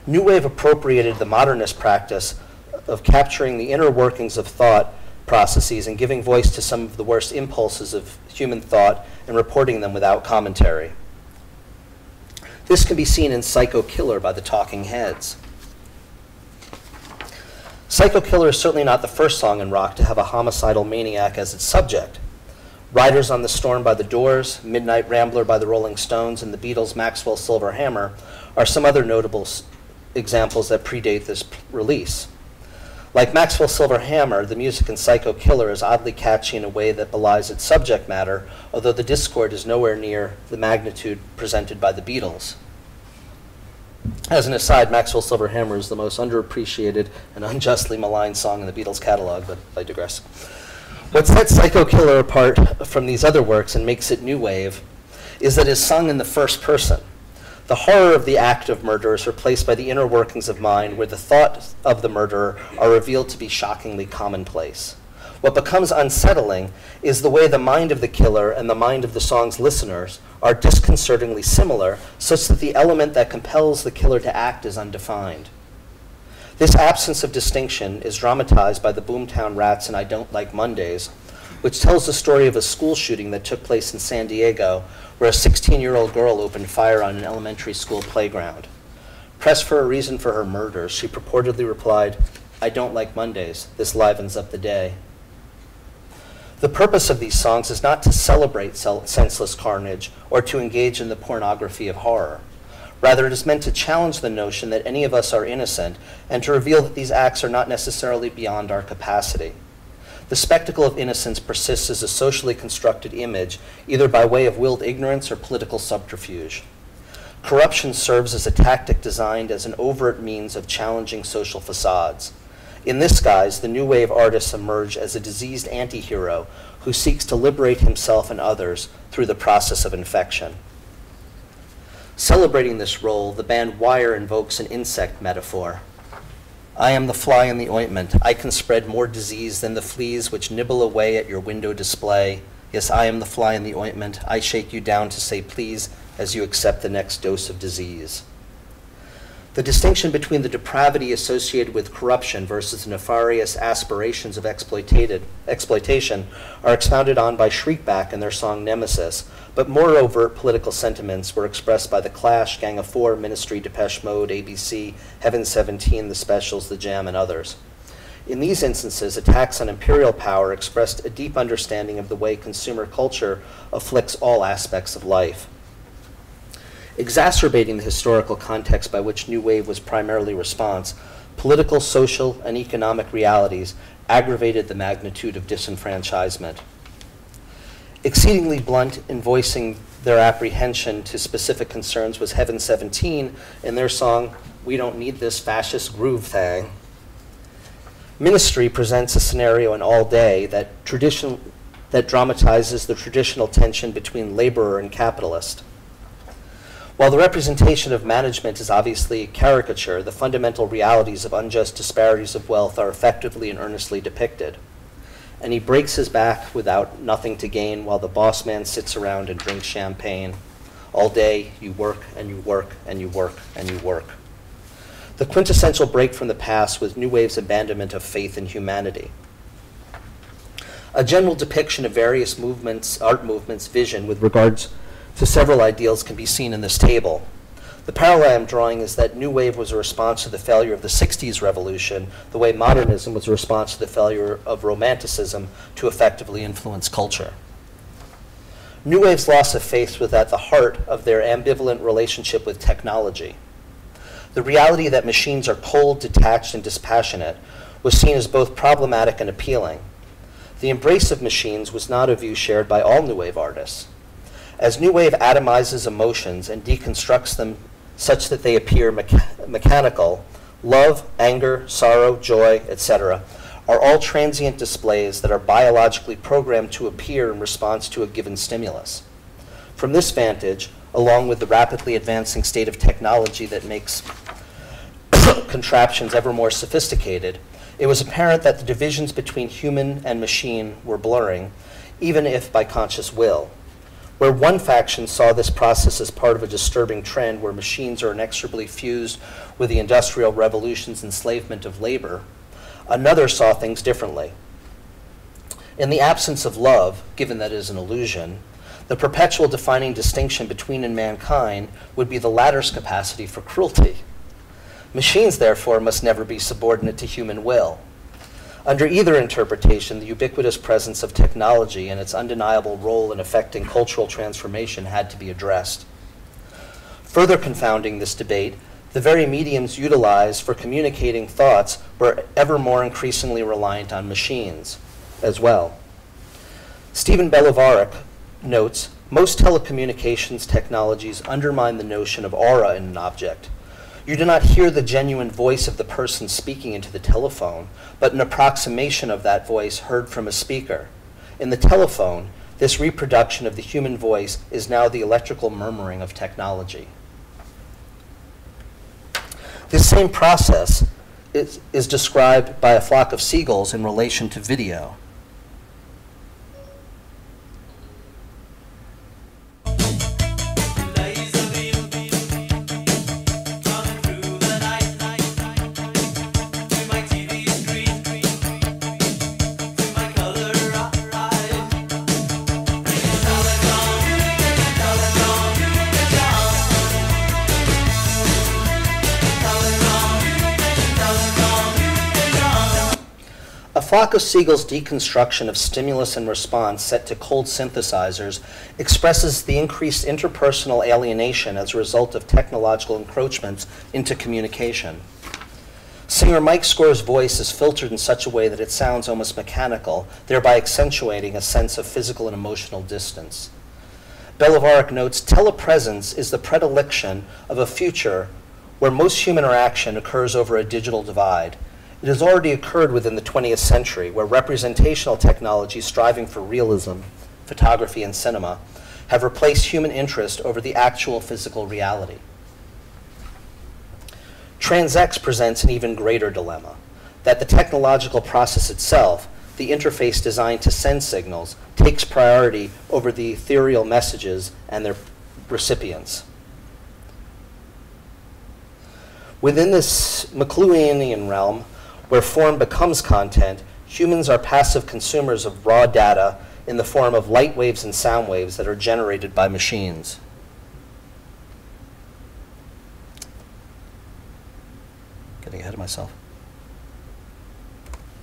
[SPEAKER 2] New Wave appropriated the modernist practice of capturing the inner workings of thought processes and giving voice to some of the worst impulses of human thought and reporting them without commentary. This can be seen in Psycho Killer by the Talking Heads. Psycho Killer is certainly not the first song in rock to have a homicidal maniac as its subject. Riders on the Storm by the Doors, Midnight Rambler by the Rolling Stones, and the Beatles' Maxwell Silver Hammer are some other notable examples that predate this release. Like Maxwell Silver Hammer, the music in Psycho Killer is oddly catchy in a way that belies its subject matter, although the discord is nowhere near the magnitude presented by the Beatles. As an aside, Maxwell Silver Hammer is the most underappreciated and unjustly maligned song in the Beatles' catalog, but I digress. What sets Psycho Killer apart from these other works and makes it new wave is that it is sung in the first person. The horror of the act of murder is replaced by the inner workings of mind, where the thought of the murderer are revealed to be shockingly commonplace. What becomes unsettling is the way the mind of the killer and the mind of the song's listeners are disconcertingly similar, such that the element that compels the killer to act is undefined. This absence of distinction is dramatized by the Boomtown Rats in I Don't Like Mondays, which tells the story of a school shooting that took place in San Diego, where a 16-year-old girl opened fire on an elementary school playground. Pressed for a reason for her murder, she purportedly replied, "I don't like Mondays. This livens up the day." The purpose of these songs is not to celebrate senseless carnage or to engage in the pornography of horror. Rather, it is meant to challenge the notion that any of us are innocent and to reveal that these acts are not necessarily beyond our capacity. The spectacle of innocence persists as a socially constructed image, either by way of willed ignorance or political subterfuge. Corruption serves as a tactic designed as an overt means of challenging social facades. In this guise, the new wave artists emerge as a diseased anti-hero who seeks to liberate himself and others through the process of infection. Celebrating this role, the band Wire invokes an insect metaphor. I am the fly in the ointment. I can spread more disease than the fleas which nibble away at your window display. Yes, I am the fly in the ointment. I shake you down to say please as you accept the next dose of disease. The distinction between the depravity associated with corruption versus the nefarious aspirations of exploitation are expounded on by Shriekback in their song Nemesis, but more overt political sentiments were expressed by The Clash, Gang of Four, Ministry, Depeche Mode, ABC, Heaven 17, The Specials, The Jam, and others. In these instances, attacks on imperial power expressed a deep understanding of the way consumer culture afflicts all aspects of life. Exacerbating the historical context by which New Wave was primarily response, political, social, and economic realities aggravated the magnitude of disenfranchisement. Exceedingly blunt in voicing their apprehension to specific concerns was Heaven 17 in their song, We Don't Need This Fascist Groove Thing. Ministry presents a scenario in All Day that dramatizes the traditional tension between laborer and capitalist. While the representation of management is obviously a caricature, the fundamental realities of unjust disparities of wealth are effectively and earnestly depicted. And he breaks his back without nothing to gain while the boss man sits around and drinks champagne. All day, you work and you work and you work and you work. The quintessential break from the past was New Wave's abandonment of faith in humanity. A general depiction of various movements, art movements' vision with regards to several ideals can be seen in this table. The parallel I'm drawing is that New Wave was a response to the failure of the 60s revolution, the way modernism was a response to the failure of Romanticism to effectively influence culture. New Wave's loss of faith was at the heart of their ambivalent relationship with technology. The reality that machines are cold, detached, and dispassionate was seen as both problematic and appealing. The embrace of machines was not a view shared by all New Wave artists. As New Wave atomizes emotions and deconstructs them such that they appear mechanical, love, anger, sorrow, joy, etc., are all transient displays that are biologically programmed to appear in response to a given stimulus. From this vantage, along with the rapidly advancing state of technology that makes contraptions ever more sophisticated, it was apparent that the divisions between human and machine were blurring, even if by conscious will. Where one faction saw this process as part of a disturbing trend where machines are inexorably fused with the Industrial Revolution's enslavement of labor, another saw things differently. In the absence of love, given that it is an illusion, the perpetual defining distinction between and mankind would be the latter's capacity for cruelty. Machines, therefore, must never be subordinate to human will. Under either interpretation, the ubiquitous presence of technology and its undeniable role in affecting cultural transformation had to be addressed. Further confounding this debate, the very mediums utilized for communicating thoughts were ever more increasingly reliant on machines as well. Stephen Belovarik notes, most telecommunications technologies undermine the notion of aura in an object. You do not hear the genuine voice of the person speaking into the telephone, but an approximation of that voice heard from a speaker. In the telephone, this reproduction of the human voice is now the electrical murmuring of technology. This same process is described by a flock of seagulls in relation to video. A flock of seagulls' deconstruction of stimulus and response set to cold synthesizers expresses the increased interpersonal alienation as a result of technological encroachments into communication. Singer Mike Score's voice is filtered in such a way that it sounds almost mechanical, thereby accentuating a sense of physical and emotional distance. Belovarik notes, telepresence is the predilection of a future where most human interaction occurs over a digital divide. It has already occurred within the 20th century, where representational technologies striving for realism, photography and cinema, have replaced human interest over the actual physical reality. TransX presents an even greater dilemma, that the technological process itself, the interface designed to send signals, takes priority over the ethereal messages and their recipients. Within this McLuhanian realm, where form becomes content, humans are passive consumers of raw data in the form of light waves and sound waves that are generated by machines. Getting ahead of myself.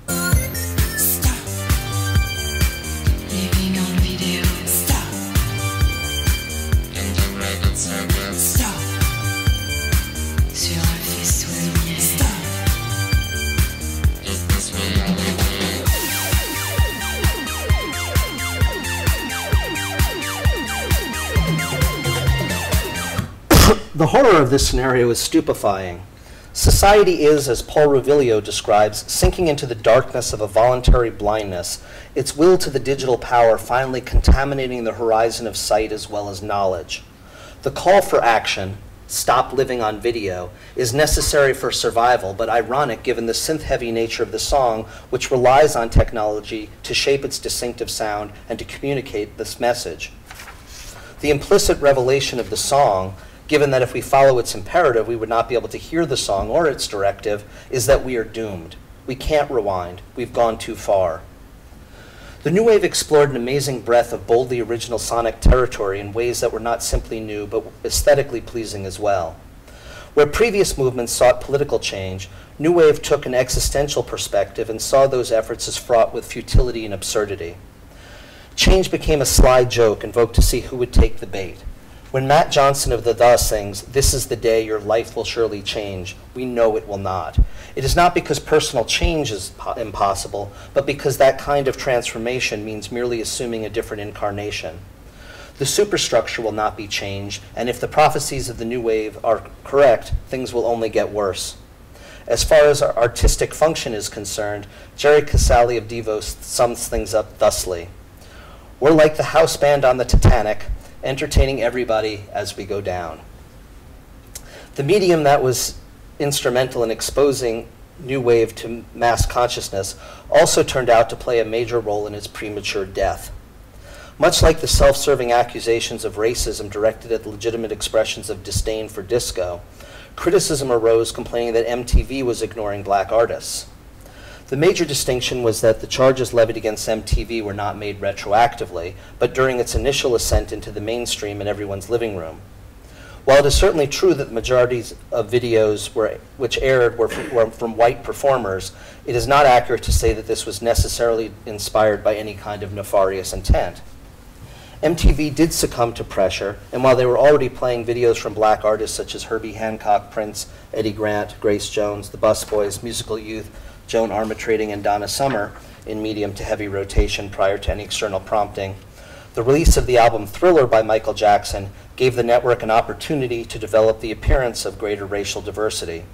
[SPEAKER 5] Living on video. Stop. Integrated circuit. Stop. Sur un faisceau de lumière. Stop. Is this reality?
[SPEAKER 2] The horror of this scenario is stupefying. Society is, as Paul Revilio describes, sinking into the darkness of a voluntary blindness, its will to the digital power finally contaminating the horizon of sight as well as knowledge. The call for action, stop living on video, is necessary for survival, but ironic given the synth-heavy nature of the song, which relies on technology to shape its distinctive sound and to communicate this message. The implicit revelation of the song, given that if we follow its imperative, we would not be able to hear the song or its directive, is that we are doomed. We can't rewind. We've gone too far. The New Wave explored an amazing breadth of boldly original sonic territory in ways that were not simply new, but aesthetically pleasing as well. Where previous movements sought political change, New Wave took an existential perspective and saw those efforts as fraught with futility and absurdity. Change became a sly joke invoked to see who would take the bait. When Matt Johnson of The sings, "This is the day your life will surely change," we know it will not. It is not because personal change is impossible, but because that kind of transformation means merely assuming a different incarnation. The superstructure will not be changed, and if the prophecies of the New Wave are correct, things will only get worse. As far as our artistic function is concerned, Jerry Casale of Devo sums things up thusly: "We're like the house band on the Titanic, entertaining everybody as we go down." The medium that was instrumental in exposing New Wave to mass consciousness also turned out to play a major role in its premature death. Much like the self-serving accusations of racism directed at legitimate expressions of disdain for disco, criticism arose complaining that MTV was ignoring black artists. The major distinction was that the charges levied against MTV were not made retroactively, but during its initial ascent into the mainstream in everyone's living room. While it is certainly true that the majority of videos which aired were from white performers, it is not accurate to say that this was necessarily inspired by any kind of nefarious intent. MTV did succumb to pressure, and while they were already playing videos from black artists such as Herbie Hancock, Prince, Eddie Grant, Grace Jones, the Busboys, Musical Youth, Joan Armatrading, and Donna Summer in medium to heavy rotation prior to any external prompting, the release of the album Thriller by Michael Jackson gave the network an opportunity to develop the appearance of greater racial diversity.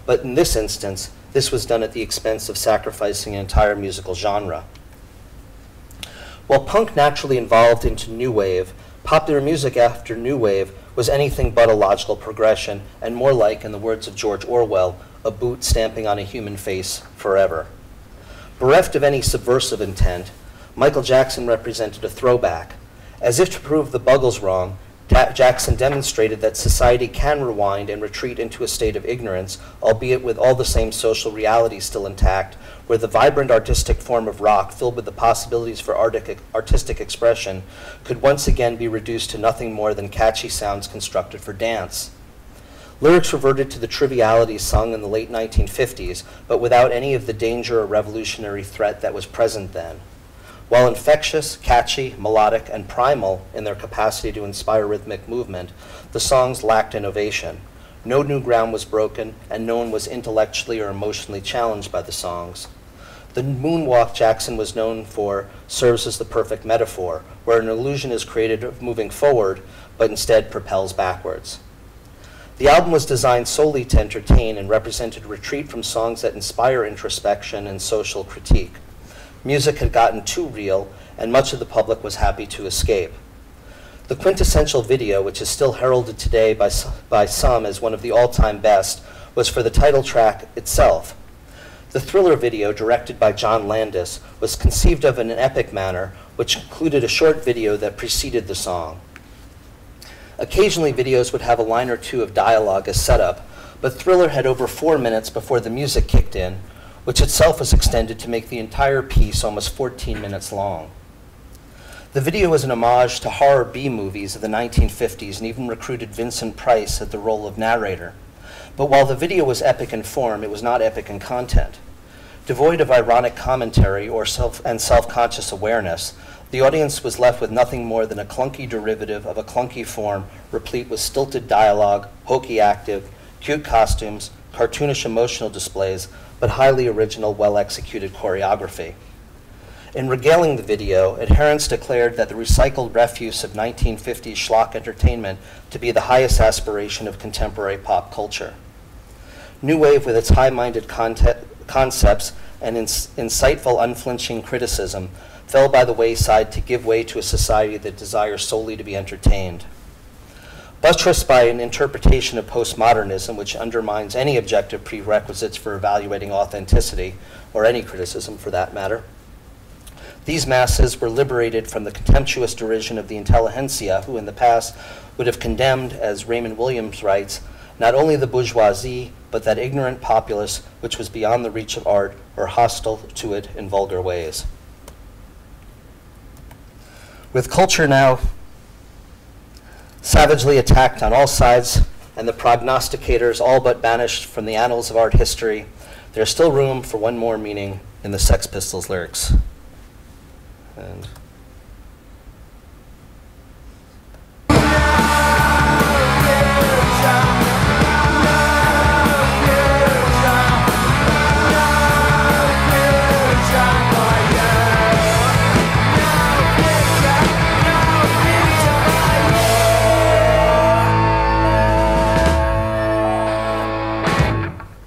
[SPEAKER 2] But in this instance, this was done at the expense of sacrificing an entire musical genre. While punk naturally evolved into New Wave, popular music after New Wave was anything but a logical progression, and more like, in the words of George Orwell, a boot stamping on a human face forever. Bereft of any subversive intent, Michael Jackson represented a throwback. As if to prove the Buggles wrong, Jackson demonstrated that society can rewind and retreat into a state of ignorance, albeit with all the same social realities still intact, where the vibrant artistic form of rock, filled with the possibilities for artistic expression, could once again be reduced to nothing more than catchy sounds constructed for dance. Lyrics reverted to the trivialities sung in the late 1950s, but without any of the danger or revolutionary threat that was present then. While infectious, catchy, melodic, and primal in their capacity to inspire rhythmic movement, the songs lacked innovation. No new ground was broken, and no one was intellectually or emotionally challenged by the songs. The moonwalk Jackson was known for serves as the perfect metaphor, where an illusion is created of moving forward, but instead propels backwards. The album was designed solely to entertain and represented a retreat from songs that inspire introspection and social critique. Music had gotten too real, and much of the public was happy to escape. The quintessential video, which is still heralded today by some as one of the all-time best, was for the title track itself. The Thriller video, directed by John Landis, was conceived of in an epic manner, which included a short video that preceded the song. Occasionally, videos would have a line or two of dialogue as setup, but Thriller had over 4 minutes before the music kicked in, which itself was extended to make the entire piece almost 14 minutes long. The video was an homage to horror B-movies of the 1950s and even recruited Vincent Price at the role of narrator. But while the video was epic in form, it was not epic in content. Devoid of ironic commentary or self-conscious awareness, the audience was left with nothing more than a clunky derivative of a clunky form, replete with stilted dialogue, hokey acting, cute costumes, cartoonish emotional displays, but highly original, well-executed choreography. In regaling the video, adherents declared that the recycled refuse of 1950s schlock entertainment to be the highest aspiration of contemporary pop culture. New Wave, with its high-minded concepts and insightful, unflinching criticism, fell by the wayside to give way to a society that desires solely to be entertained. Buttressed by an interpretation of postmodernism which undermines any objective prerequisites for evaluating authenticity, or any criticism for that matter, these masses were liberated from the contemptuous derision of the intelligentsia, who in the past would have condemned, as Raymond Williams writes, not only the bourgeoisie, but that ignorant populace which was beyond the reach of art or hostile to it in vulgar ways. With culture now savagely attacked on all sides and the prognosticators all but banished from the annals of art history, there's still room for one more meaning in the Sex Pistols lyrics. And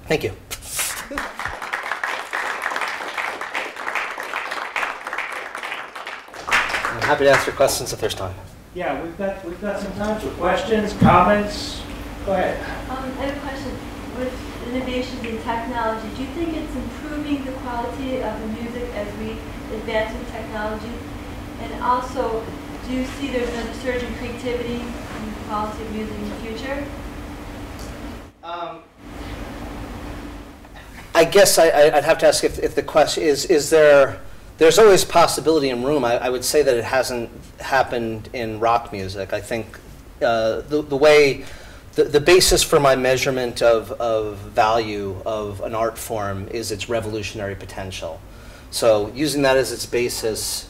[SPEAKER 2] thank you. I'm happy to answer questions if there's time.
[SPEAKER 1] Yeah, we've got some time for questions, comments. Go ahead.
[SPEAKER 6] I have a question. With innovations in technology, do you think it's improving the quality of the music as we advance in technology? And also, do you see there's a surge in creativity in the quality of music in the future?
[SPEAKER 2] I guess I'd have to ask if the question is there's always possibility in room. I would say that it hasn't happened in rock music. I think the basis for my measurement of value of an art form is its revolutionary potential. So using that as its basis,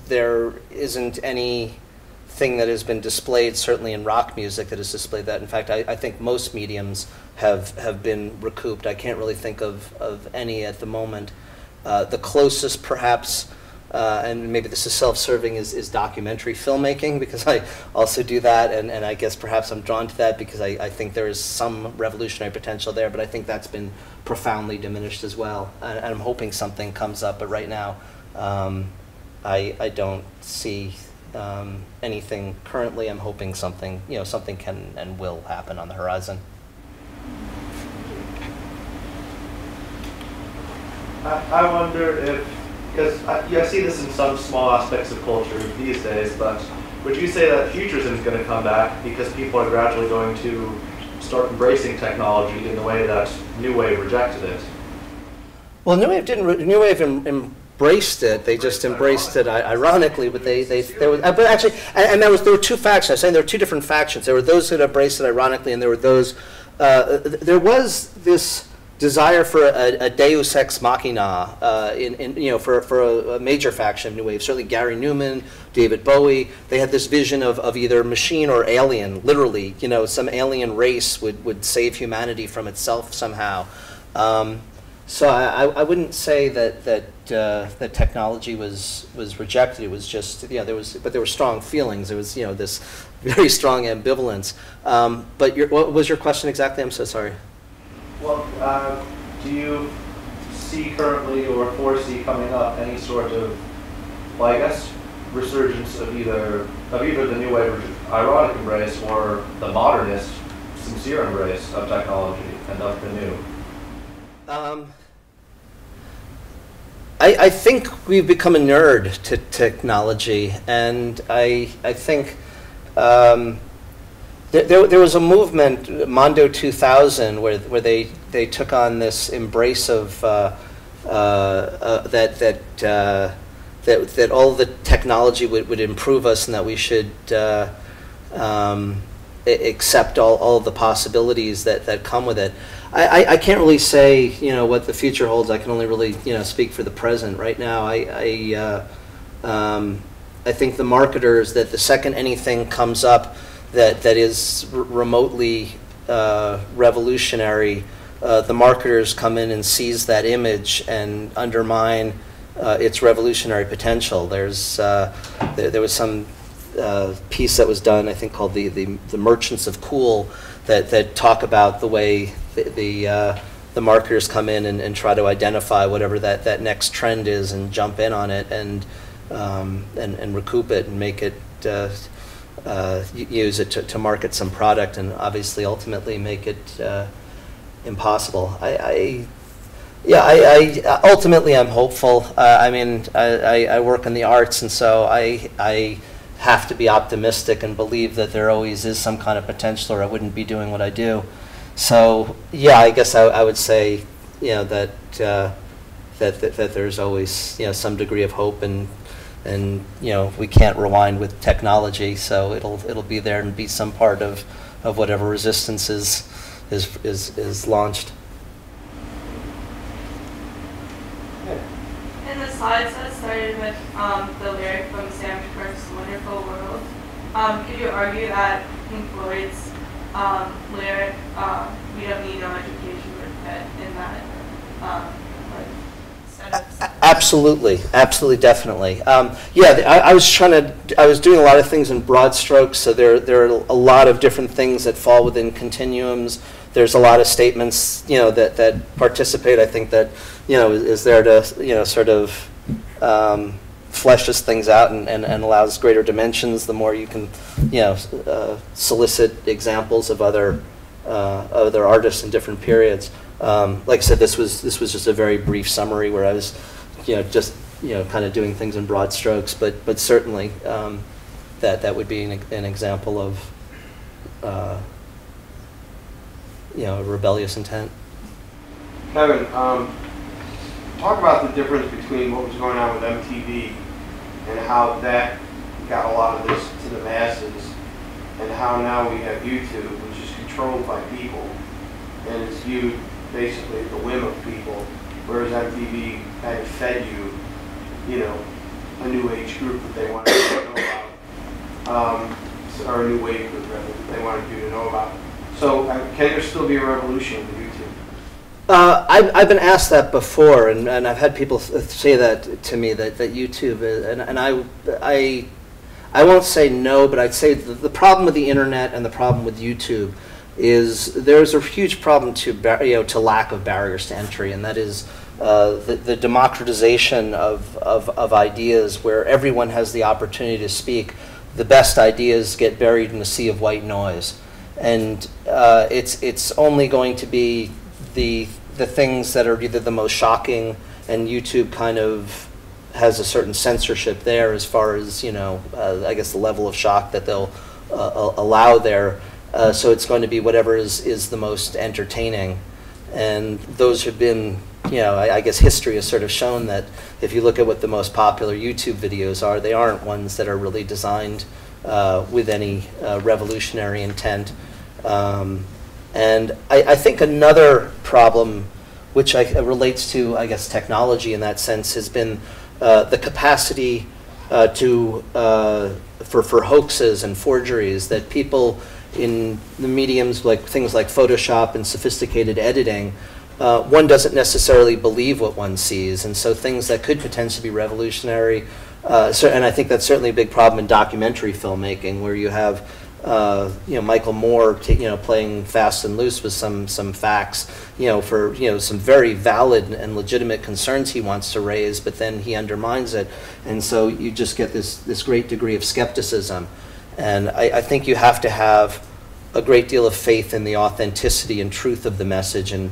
[SPEAKER 2] there isn't anything that has been displayed, certainly in rock music, that has displayed that. In fact, I think most mediums have been recouped. I can't really think of any at the moment. The closest, perhaps, and maybe this is self-serving, is documentary filmmaking, because I also do that, and I guess perhaps I'm drawn to that because I think there is some revolutionary potential there, but I think that's been profoundly diminished as well. And I'm hoping something comes up, but right now I don't see anything currently. I'm hoping something can and will happen on the horizon.
[SPEAKER 7] I wonder if, because I see this in some small aspects of culture these days, but would you say that futurism is going to come back because people are gradually going to start embracing technology in the way that New Wave rejected it?
[SPEAKER 2] Well, New Wave didn't. New Wave embraced it. They just embraced it ironically, but there was, but actually, and there were two factions. I was saying there were two different factions. There were those that embraced it ironically, and there were those. There was this desire for a Deus ex machina for a major faction of New Wave. Certainly Gary Newman, David Bowie, they had this vision of either machine or alien, literally, some alien race would save humanity from itself somehow. So I wouldn't say that technology was rejected. It was just, but there were strong feelings. There was this very strong ambivalence. But what was your question exactly? I'm so sorry.
[SPEAKER 7] Well, do you see currently or foresee coming up any sort of, well, I guess, resurgence of either the New Wave ironic embrace or the modernist sincere embrace of technology and of the new?
[SPEAKER 2] I think we've become a nerd to technology, and I think there was a movement, Mondo 2000, where they took on this embrace of that all the technology would improve us, and that we should accept all the possibilities that come with it. I can't really say what the future holds. I can only really speak for the present. Right now, I think the marketers, that the second anything comes up that is remotely revolutionary, the marketers come in and seize that image and undermine its revolutionary potential. There was some piece that was done, I think, called the Merchants of Cool, that talk about the way the marketers come in and try to identify whatever that next trend is and jump in on it and recoup it and make it use it to market some product, and obviously ultimately make it impossible. Ultimately I'm hopeful. I work in the arts, and so I have to be optimistic and believe that there always is some kind of potential, or I wouldn't be doing what I do. So yeah, I guess I would say that there's always some degree of hope, and and we can't rewind with technology, so it'll be there and be some part of whatever resistance is launched.
[SPEAKER 8] In the slides that started with the lyric from Sam Kirk's Wonderful World, could you argue that Pink Floyd's lyric, "We don't need no education," would fit in that set of...
[SPEAKER 2] Absolutely, definitely. I was doing a lot of things in broad strokes, so there are a lot of different things that fall within continuums. There's a lot of statements, that participate. I think that, is there to, sort of fleshes things out and allows greater dimensions. The more you can, solicit examples of other artists in different periods. Like I said, this was just a very brief summary where I was, just kind of doing things in broad strokes. But certainly, that would be an example of, a rebellious intent.
[SPEAKER 9] Cevin, talk about the difference between what was going on with MTV and how that got a lot of this to the masses, and how now we have YouTube, which is controlled by people, and it's viewed basically at the whim of people, whereas MTV kind of fed you, a new age group that they wanted you to know about, or a new wave group rather, that they wanted you to know about. So can there still be a revolution with YouTube?
[SPEAKER 2] I've been asked that before, and I've had people say that to me, that YouTube is, and I won't say no, but I'd say the problem with the internet and the problem with YouTube is there's a huge problem to lack of barriers to entry, and that is the democratization of ideas, where everyone has the opportunity to speak. The best ideas get buried in a sea of white noise, and it's only going to be the things that are either the most shocking, and YouTube kind of has a certain censorship there as far as, I guess the level of shock that they'll allow there. So it's going to be whatever is the most entertaining. And those have been, I guess history has sort of shown that if you look at what the most popular YouTube videos are, they aren't ones that are really designed with any revolutionary intent. And I think another problem, which relates to, I guess, technology in that sense, has been the capacity for hoaxes and forgeries, that people in the mediums like things like Photoshop and sophisticated editing, one doesn't necessarily believe what one sees, and so things that could potentially be revolutionary. And I think that's certainly a big problem in documentary filmmaking, where you have Michael Moore playing fast and loose with some facts, for some very valid and legitimate concerns he wants to raise, but then he undermines it, and so you just get this great degree of skepticism. And I think you have to have a great deal of faith in the authenticity and truth of the message. And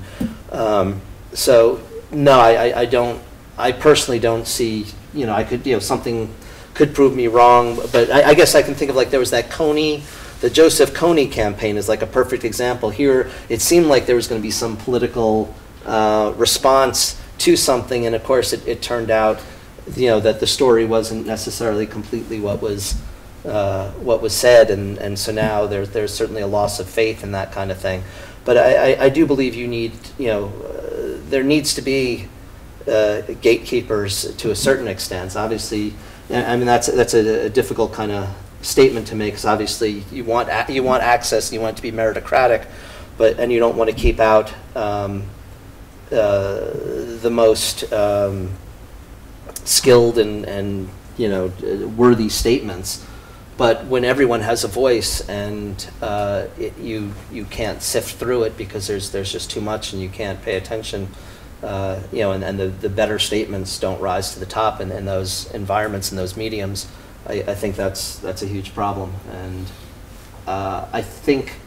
[SPEAKER 2] so, no, I don't. I personally don't see. I could. Something could prove me wrong, but I guess I can think of, like, there was that the Joseph Kony campaign is like a perfect example. Here, it seemed like there was going to be some political response to something, and of course, it turned out, that the story wasn't necessarily completely what was said, and so now there's certainly a loss of faith in that kind of thing. But I do believe you need, there needs to be gatekeepers to a certain extent. Obviously, I mean that's a difficult kind of statement to make, because obviously you want access, and you want it to be meritocratic, and you don't want to keep out the most skilled and worthy statements. But when everyone has a voice, and you can't sift through it because there's just too much, and you can't pay attention, and the better statements don't rise to the top in those environments, in those mediums, I think that's a huge problem. And I think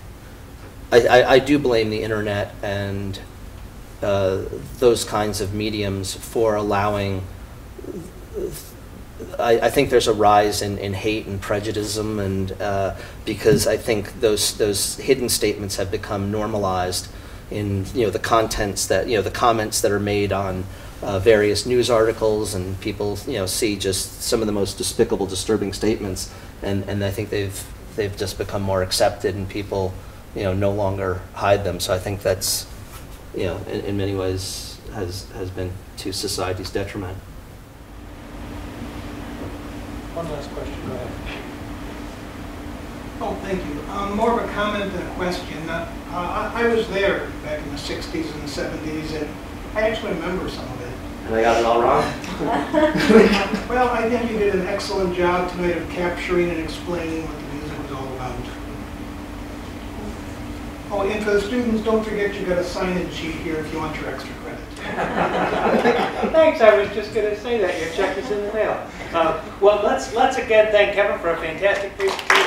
[SPEAKER 2] I do blame the internet and those kinds of mediums for allowing. I think there's a rise in hate and prejudice, and because I think those hidden statements have become normalized in the contents that the comments that are made on various news articles, and people see just some of the most despicable, disturbing statements, and I think they've just become more accepted, and people no longer hide them. So I think that's in many ways has been to society's detriment.
[SPEAKER 1] One last question, go ahead.
[SPEAKER 10] Oh, thank you. More of a comment than a question. I was there back in the 60s and the 70s, and I actually remember some of it.
[SPEAKER 2] And I got it all wrong?
[SPEAKER 10] Well, I think you did an excellent job tonight of capturing and explaining what the music was all about. Oh, and for the students, don't forget you got a sign-in sheet here if you want your extra credit.
[SPEAKER 1] Thanks, I was just going to say that. Your check is in the mail. Well, let's again thank Kevin for a fantastic presentation.